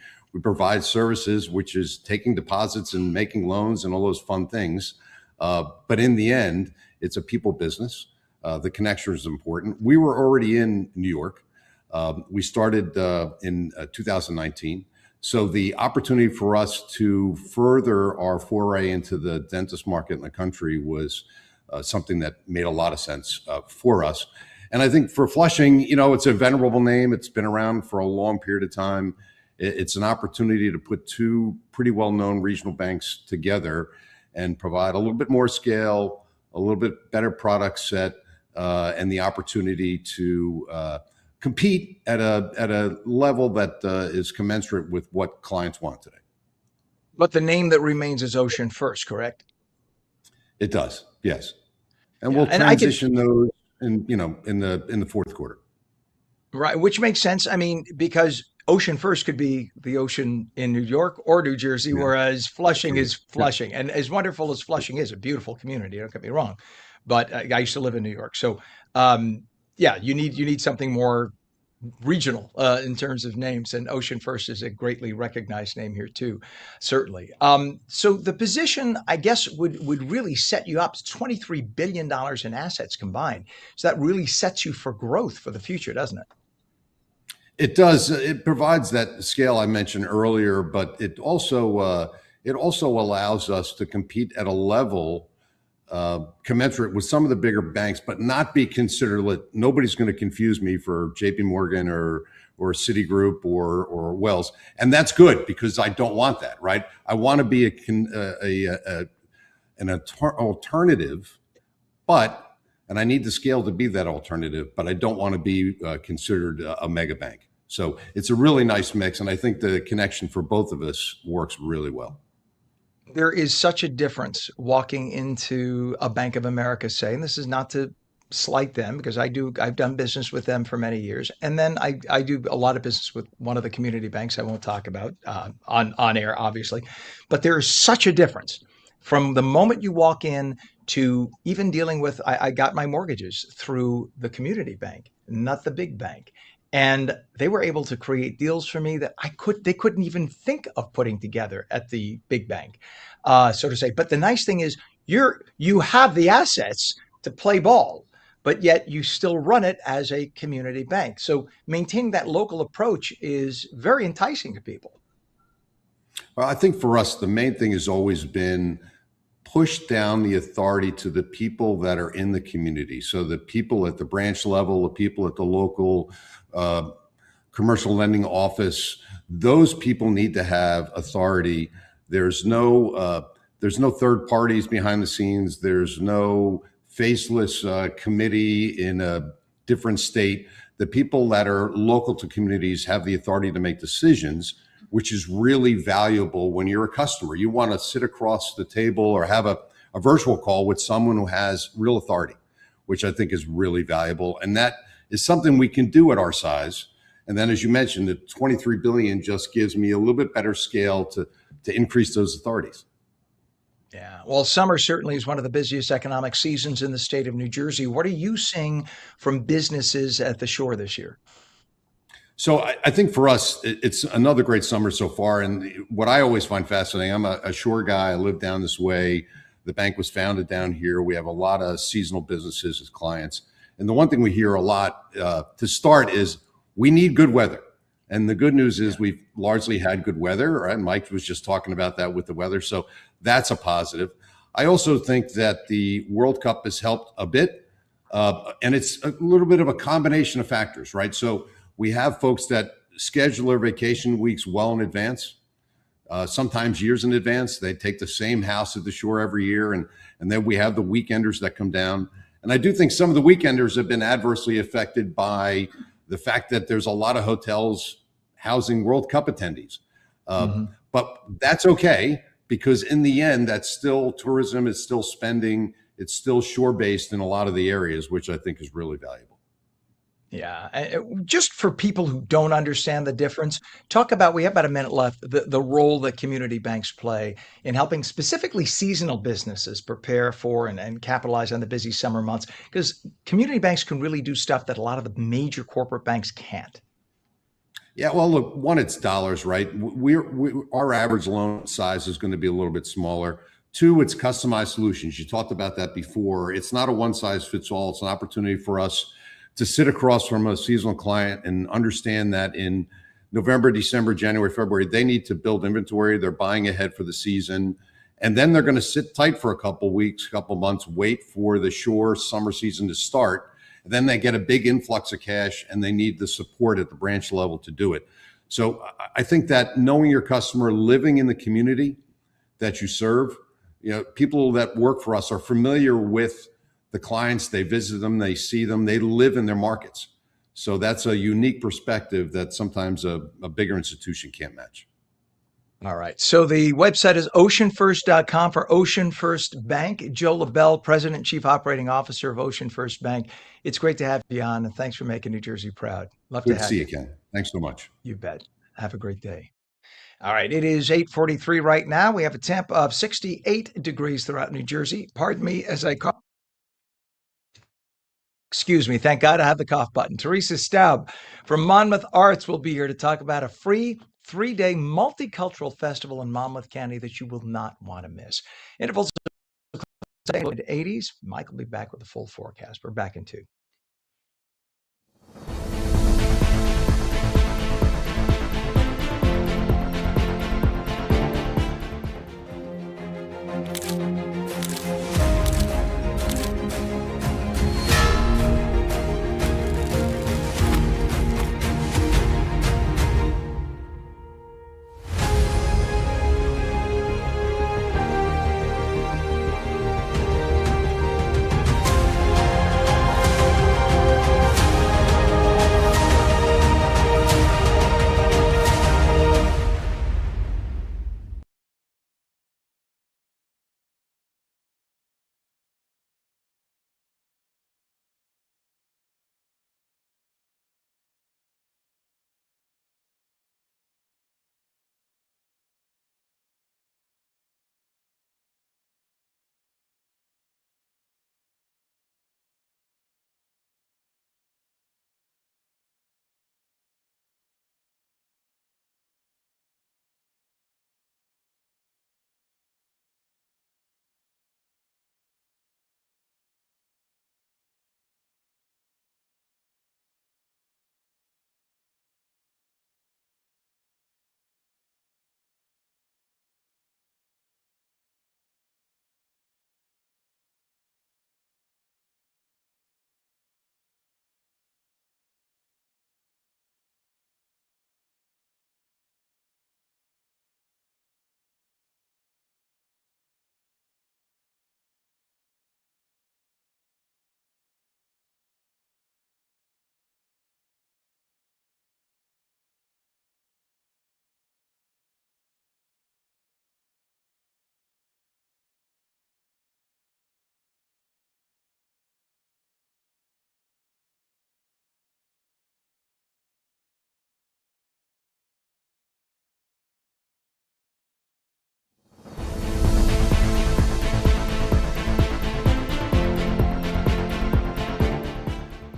provide services, which is taking deposits and making loans and all those fun things. But in the end, it's a people business. The connection is important. We were already in New York. We started in 2019. So the opportunity for us to further our foray into the dentist market in the country was something that made a lot of sense for us. And I think for Flushing, it's a venerable name. It's been around for a long period of time. It's an opportunity to put two pretty well-known regional banks together and provide a little bit more scale, a a little bit better product set, and the opportunity to compete at a level that is commensurate with what clients want today. But the name that remains is Ocean First, correct? It does, yes, and Yeah, we'll and I can transition those in the fourth quarter. right, which makes sense. I mean, because Ocean First could be the ocean in New York or New Jersey, Yeah, whereas Flushing absolutely. is Flushing. And as wonderful as Flushing is, a beautiful community, don't get me wrong, but I used to live in New York. So, yeah, you need something more regional in terms of names, and Ocean First is a greatly recognized name here too, certainly. So the position, I guess, would really set you up. It's $23 billion in assets combined. So that really sets you for growth for the future, doesn't it? It does. It provides that scale I mentioned earlier, but it also allows us to compete at a level commensurate with some of the bigger banks, but not be considered. Nobody's going to confuse me for J.P. Morgan or Citigroup or Wells, and that's good because I don't want that. Right? I want to be an alternative, and I need the scale to be that alternative, but I don't want to be considered a mega bank. So it's a really nice mix, and I think the connection for both of us works really well. There is such a difference walking into a Bank of America, say, and this is not to slight them because I've done business with them for many years. And then I do a lot of business with one of the community banks I won't talk about on air, obviously. But there is such a difference from the moment you walk in to even dealing with, I got my mortgages through the community bank, not the big bank. And they were able to create deals for me that they couldn't even think of putting together at the big bank, so to say. But the nice thing is you have the assets to play ball, but yet you still run it as a community bank. So maintaining that local approach is very enticing to people. Well, I think for us, the main thing has always been push down the authority to the people that are in the community. So the people at the branch level, the people at the local commercial lending office, those people need to have authority. There's no third parties behind the scenes. There's no faceless committee in a different state. The people that are local to communities have the authority to make decisions, which is really valuable when you're a customer. You want to sit across the table or have a virtual call with someone who has real authority, which I think is really valuable. And that is something we can do at our size. And then, as you mentioned, the 23 billion just gives me a little bit better scale to increase those authorities. Yeah. Well, summer certainly is one of the busiest economic seasons in the state of New Jersey. What are you seeing from businesses at the shore this year? So I think for us, it's another great summer so far. And what I always find fascinating, I'm a shore guy. I live down this way. The bank was founded down here. We have a lot of seasonal businesses as clients. And the one thing we hear a lot to start is we need good weather. And the good news is we've largely had good weather. Right? Mike was just talking about that with the weather. So that's a positive. I also think that the World Cup has helped a bit. And it's a little bit of a combination of factors, right? So we have folks that schedule their vacation weeks well in advance, sometimes years in advance. They take the same house at the shore every year. And then we have the weekenders that come down. And I do think some of the weekenders have been adversely affected by the fact that there's a lot of hotels housing World Cup attendees. But that's okay, because in the end, that's still tourism, it's still spending, it's still shore-based in a lot of the areas, which I think is really valuable. Yeah. Just for people who don't understand the difference, talk about, we have about a minute left, the role that community banks play in helping specifically seasonal businesses prepare for and capitalize on the busy summer months, because community banks can really do stuff that a lot of the major corporate banks can't. Yeah, well, look, one, it's dollars, right? Our average loan size is going to be a little bit smaller. Two, it's customized solutions. You talked about that before. It's not a one size fits all. It's an opportunity for us to sit across from a seasonal client and understand that in November, December, January, February, they need to build inventory. They're buying ahead for the season. And then they're going to sit tight for a couple weeks, couple months, wait for the shore summer season to start. And then they get a big influx of cash and they need the support at the branch level to do it. So I think that knowing your customer, living in the community that you serve, people that work for us are familiar with the clients. They visit them, they see them, they live in their markets. So that's a unique perspective that sometimes a bigger institution can't match. All right. So the website is oceanfirst.com for Ocean First Bank. Joe LaBelle, President and Chief Operating Officer of Ocean First Bank. It's great to have you on, and thanks for making New Jersey proud. Love to Good to have see you. you, Ken. Thanks so much. You bet. Have a great day. All right. It is 8:43 right now. We have a temp of 68 degrees throughout New Jersey. Pardon me as I cough. Excuse me. Thank God I have the cough button. Teresa Staub from Monmouth Arts will be here to talk about a free 3-day multicultural festival in Monmouth County that you will not want to miss. Intervals of the 80s. Mike will be back with a full forecast. We're back in 2.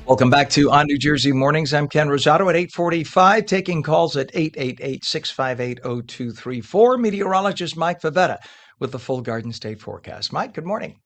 Welcome back to On New Jersey Mornings. I'm Ken Rosato at 8:45, taking calls at 888-658-0234. Meteorologist Mike Favetta with the full Garden State forecast. Mike, good morning.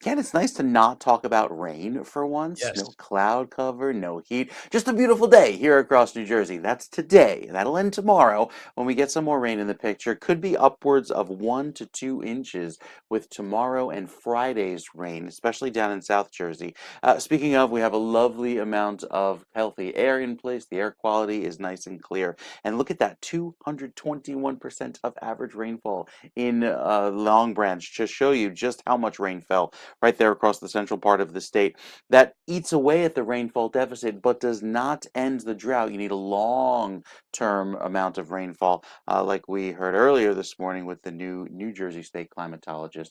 Ken, it's nice to not talk about rain for once. Yes. No cloud cover, no heat. Just a beautiful day here across New Jersey. That's today. That'll end tomorrow when we get some more rain in the picture. Could be upwards of 1 to 2 inches with tomorrow and Friday's rain, especially down in South Jersey. Speaking of, we have a lovely amount of healthy air in place. The air quality is nice and clear. And look at that, 221% of average rainfall in Long Branch to show you just how much rain fell right there across the central part of the state. That eats away at the rainfall deficit, but does not end the drought. You need a long-term amount of rainfall, like we heard earlier this morning with the new New Jersey state climatologist,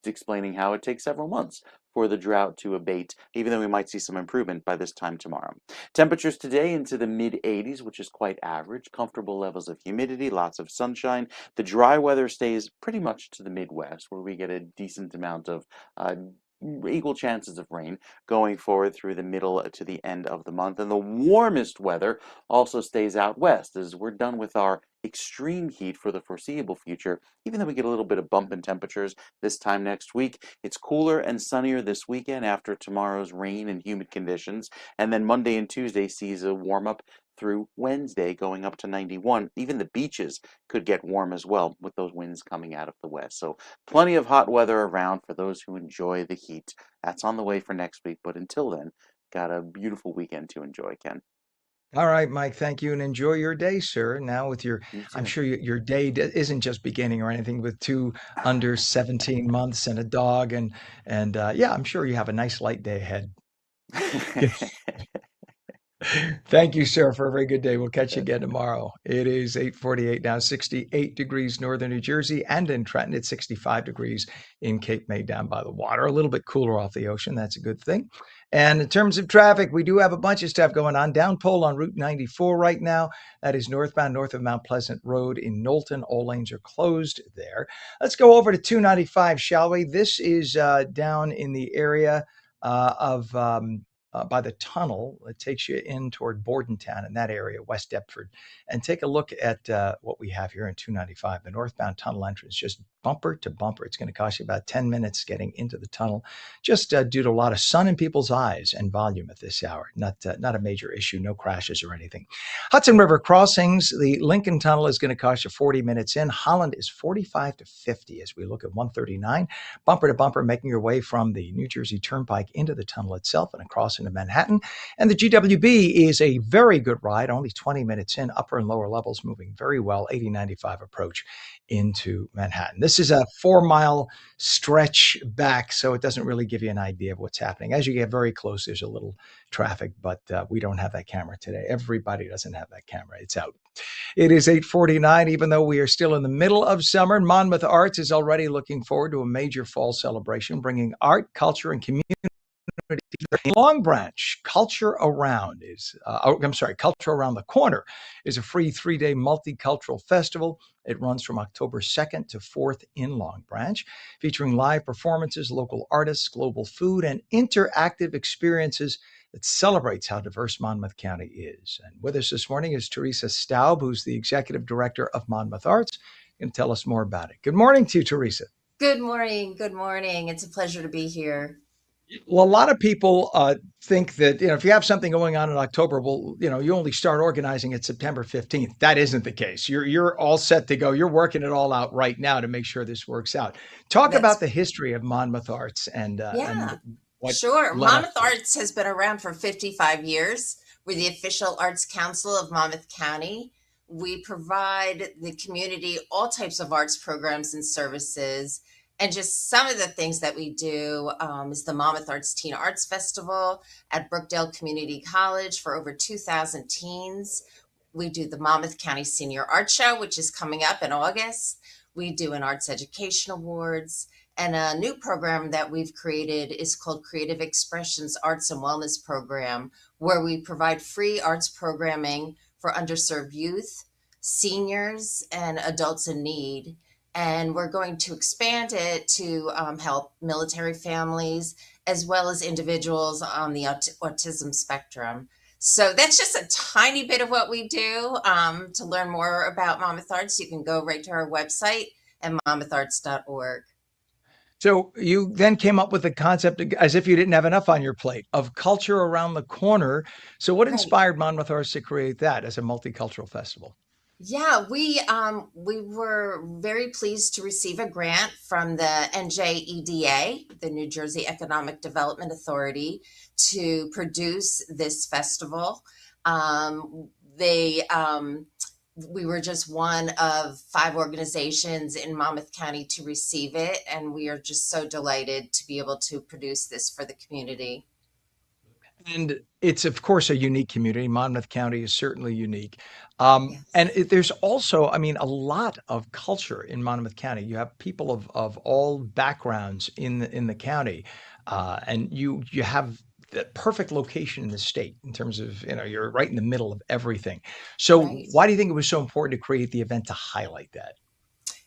explaining how it takes several months for the drought to abate, even though we might see some improvement by this time tomorrow. Temperatures today into the mid-80s, which is quite average. Comfortable levels of humidity, lots of sunshine. The dry weather stays pretty much to the Midwest, where we get a decent amount of equal chances of rain going forward through the middle to the end of the month. And the warmest weather also stays out west, as we're done with our extreme heat for the foreseeable future, even though we get a little bit of bump in temperatures this time next week. It's cooler and sunnier this weekend after tomorrow's rain and humid conditions. And then Monday and Tuesday sees a warm up through Wednesday, going up to 91. Even the beaches could get warm as well with those winds coming out of the west. So plenty of hot weather around for those who enjoy the heat. That's on the way for next week. But until then, got a beautiful weekend to enjoy, Ken. All right, Mike, thank you, and enjoy your day, sir. Now with your, You I'm too. sure your day isn't just beginning or anything with two under 17 months and a dog, and yeah, I'm sure you have a nice light day ahead. Thank you, sir, for a very good day. We'll catch you again tomorrow. It is 8:48 now, 68 degrees northern New Jersey, and in Trenton, it's 65 degrees in Cape May down by the water. A little bit cooler off the ocean. That's a good thing. And in terms of traffic, we do have a bunch of stuff going on. Downpole on Route 94 right now. That is northbound north of Mount Pleasant Road in Knowlton. All lanes are closed there. Let's go over to 295, shall we? This is down in the area of by the tunnel. It takes you in toward Bordentown in that area, West Deptford. And take a look at what we have here in 295. The northbound tunnel entrance, just bumper to bumper. It's going to cost you about 10 minutes getting into the tunnel, just due to a lot of sun in people's eyes and volume at this hour. Not a major issue, no crashes or anything. Hudson River crossings, the Lincoln Tunnel is going to cost you 40 minutes in. Holland is 45 to 50 as we look at 139. Bumper to bumper, making your way from the New Jersey Turnpike into the tunnel itself and across into Manhattan. And the GWB is a very good ride, only 20 minutes in, upper and lower levels moving very well, 8095 approach into Manhattan. This is a 4-mile stretch back, so it doesn't really give you an idea of what's happening. As you get very close, there's a little traffic, but we don't have that camera today. Everybody doesn't have that camera. It's out. It is 8:49, even though we are still in the middle of summer. Monmouth Arts is already looking forward to a major fall celebration, bringing art, culture, and community. Long Branch Culture Around is, Culture Around the Corner is a free 3-day multicultural festival. It runs from October 2nd to 4th in Long Branch, featuring live performances, local artists, global food, and interactive experiences that celebrates how diverse Monmouth County is. And with us this morning is Teresa Staub, who's the executive director of Monmouth Arts, going to tell us more about it. Good morning to you, Teresa. Good morning. Good morning. It's a pleasure to be here. Well, a lot of people think that, if you have something going on in October, well, you only start organizing it September 15th. That isn't the case. You're all set to go. You're working it all out right now to make sure this works out. Talk about That's the history of Monmouth Arts and Yeah, what sure. led up Monmouth to it. Arts has been around for 55 years. We're the official arts council of Monmouth County. We provide the community all types of arts programs and services. And just some of the things that we do is the Monmouth Arts Teen Arts Festival at Brookdale Community College for over 2,000 teens. We do the Monmouth County Senior Art Show, which is coming up in August. We do an Arts Education Awards. And a new program that we've created is called Creative Expressions Arts and Wellness Program, where we provide free arts programming for underserved youth, seniors, and adults in need. And we're going to expand it to help military families as well as individuals on the autism spectrum. So that's just a tiny bit of what we do. To learn more about Monmouth Arts, you can go right to our website at monmoutharts.org. So you then came up with the concept, as if you didn't have enough on your plate, of Culture Around the Corner. So what Right. inspired Monmouth Arts to create that as a multicultural festival? Yeah, we were very pleased to receive a grant from the NJEDA, the New Jersey Economic Development Authority, to produce this festival. They We were just one of 5 organizations in Monmouth County to receive it, and we are just so delighted to be able to produce this for the community. And it's, of course, a unique community. Monmouth County is certainly unique. And Yes. there's also, I mean, a lot of culture in Monmouth County. You have people of all backgrounds in the county, and you have the perfect location in the state in terms of, you're right in the middle of everything. So Right. why do you think it was so important to create the event to highlight that?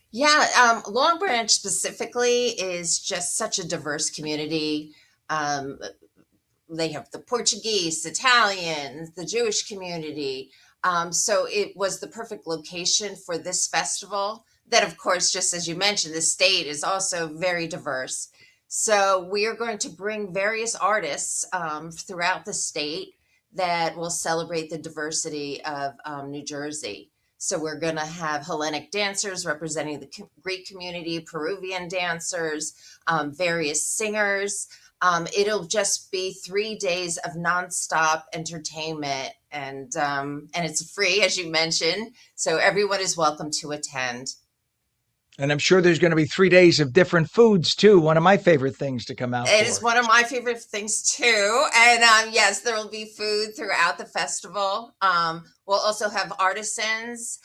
Yeah, Long Branch specifically is just such a diverse community. Um, they have the Portuguese, Italians, the Jewish community. So it was the perfect location for this festival. That, of course, just as you mentioned, the state is also very diverse. So we are going to bring various artists throughout the state that will celebrate the diversity of New Jersey. So we're going to have Hellenic dancers representing the Greek community, Peruvian dancers, various singers. It'll just be 3 days of nonstop entertainment, and it's free, as you mentioned. So everyone is welcome to attend. And I'm sure there's going to be 3 days of different foods too. One of my favorite things to come out It is for. one of my favorite things too. And yes, there will be food throughout the festival. We'll also have artisans.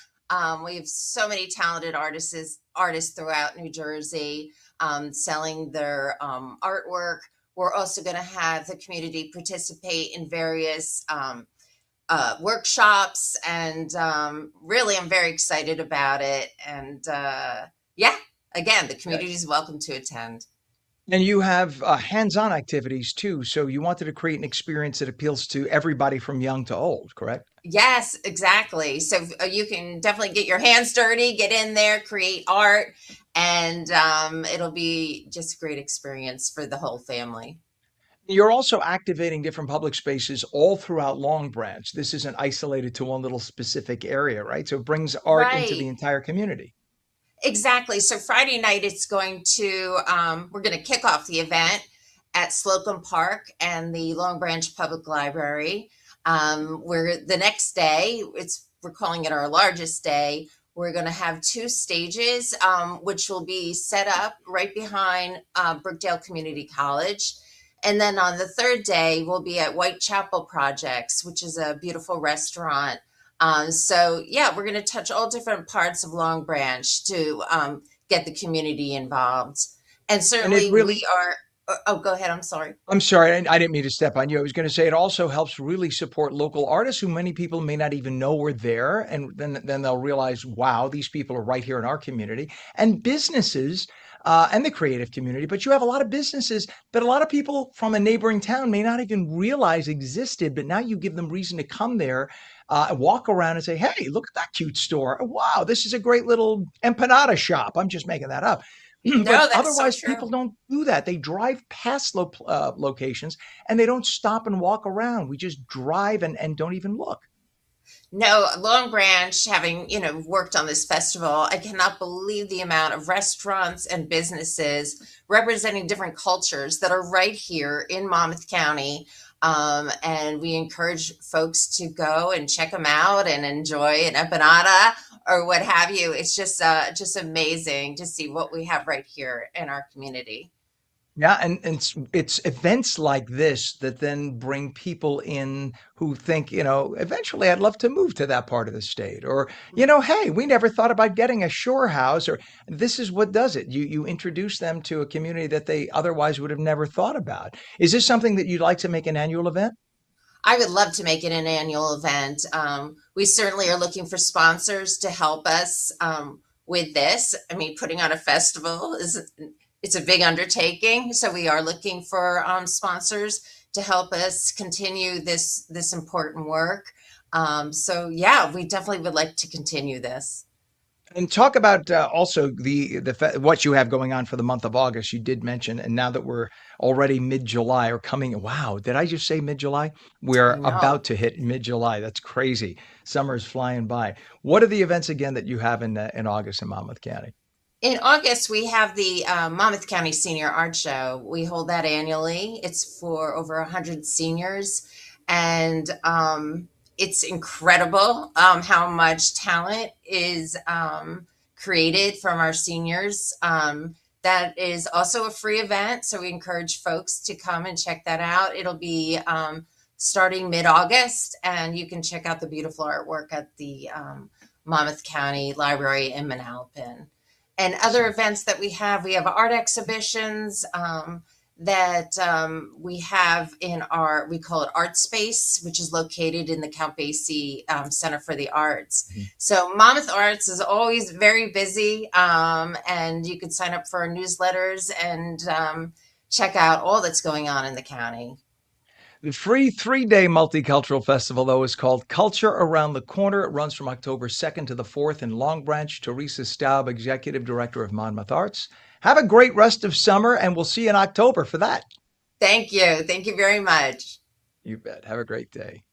We have so many talented artists throughout New Jersey selling their artwork. We're also going to have the community participate in various workshops, and really, I'm very excited about it. And yeah, again, the community is welcome to attend. And you have hands-on activities too. So you wanted to create an experience that appeals to everybody from young to old, correct? Yes, exactly. So you can definitely get your hands dirty, get in there, create art, and it'll be just a great experience for the whole family. You're also activating different public spaces all throughout Long Branch. This isn't isolated to one little specific area, right? So it brings art into the Right. entire community. Exactly. So Friday night, we're going to kick off the event at Slocum Park and the Long Branch Public Library. Where the next day, we're calling it our largest day. We're going to have 2 stages, which will be set up right behind Brookdale Community College. And then on the third day, we'll be at Whitechapel Projects, which is a beautiful restaurant. So yeah, we're going to touch all different parts of Long Branch to get the community involved. And And it certainly really, we are. Oh, go ahead. I'm sorry. I'm sorry, I didn't mean to step on you. I was going to say it also helps really support local artists who many people may not even know were there. And then they'll realize, wow, these people are right here in our community. And businesses and the creative community. But you have a lot of businesses that a lot of people from a neighboring town may not even realize existed. But now you give them reason to come there, walk around and say, hey, look at that cute store. Wow, this is a great little empanada shop. I'm just making that up. But No, that's so otherwise, people true. don't do that. They drive past locations and they don't stop and walk around. We just drive and don't even look. No, Long Branch, having, worked on this festival, I cannot believe the amount of restaurants and businesses representing different cultures that are right here in Monmouth County. And we encourage folks to go and check them out and enjoy an empanada or what have you. It's just amazing to see what we have right here in our community. Yeah, and it's events like this that then bring people in who think, eventually I'd love to move to that part of the state. Or, hey, we never thought about getting a shore house, or this is what does it. You introduce them to a community that they otherwise would have never thought about. Is this something that you'd like to make an annual event? I would love to make it an annual event. We certainly are looking for sponsors to help us with this. I mean, putting on a festival it's a big undertaking, so we are looking for sponsors to help us continue this important work. So yeah, we definitely would like to continue this. And talk about also what you have going on for the month of August. You did mention, and now that we're already mid-July or coming, wow, did I just say mid-July? I We're know. about to hit mid-July. That's crazy. Summer's flying by. What are the events again that you have in August in Monmouth County? In August, we have the Monmouth County Senior Art Show. We hold that annually. It's for over 100 seniors, and it's incredible how much talent is created from our seniors. That is also a free event, so we encourage folks to come and check that out. It'll be starting mid-August, and you can check out the beautiful artwork at the Monmouth County Library in Manalapan. And other events that we have art exhibitions that we have we call it Art Space, which is located in the Count Basie Center for the Arts. Mhm. So Monmouth Arts is always very busy, and you can sign up for our newsletters and check out all that's going on in the county. The free 3-day multicultural festival, though, is called Culture Around the Corner. It runs from October 2nd to the 4th in Long Branch. Teresa Staub, Executive Director of Monmouth Arts. Have a great rest of summer, and we'll see you in October for that. Thank you. Thank you very much. You bet. Have a great day.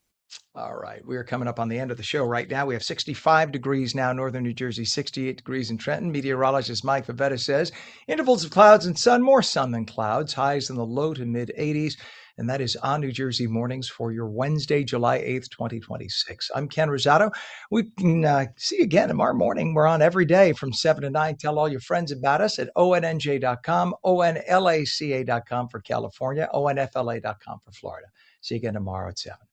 All right. We are coming up on the end of the show right now. We have 65 degrees now, northern New Jersey, 68 degrees in Trenton. Meteorologist Mike Favetta says intervals of clouds and sun, more sun than clouds, highs in the low to mid 80s. And that is on New Jersey mornings for your Wednesday, July 8th, 2026. I'm Ken Rosato. We can see you again tomorrow morning. We're on every day from 7 to 9. Tell all your friends about us at onnj.com, onlaca.com for California, onfla.com for Florida. See you again tomorrow at 7.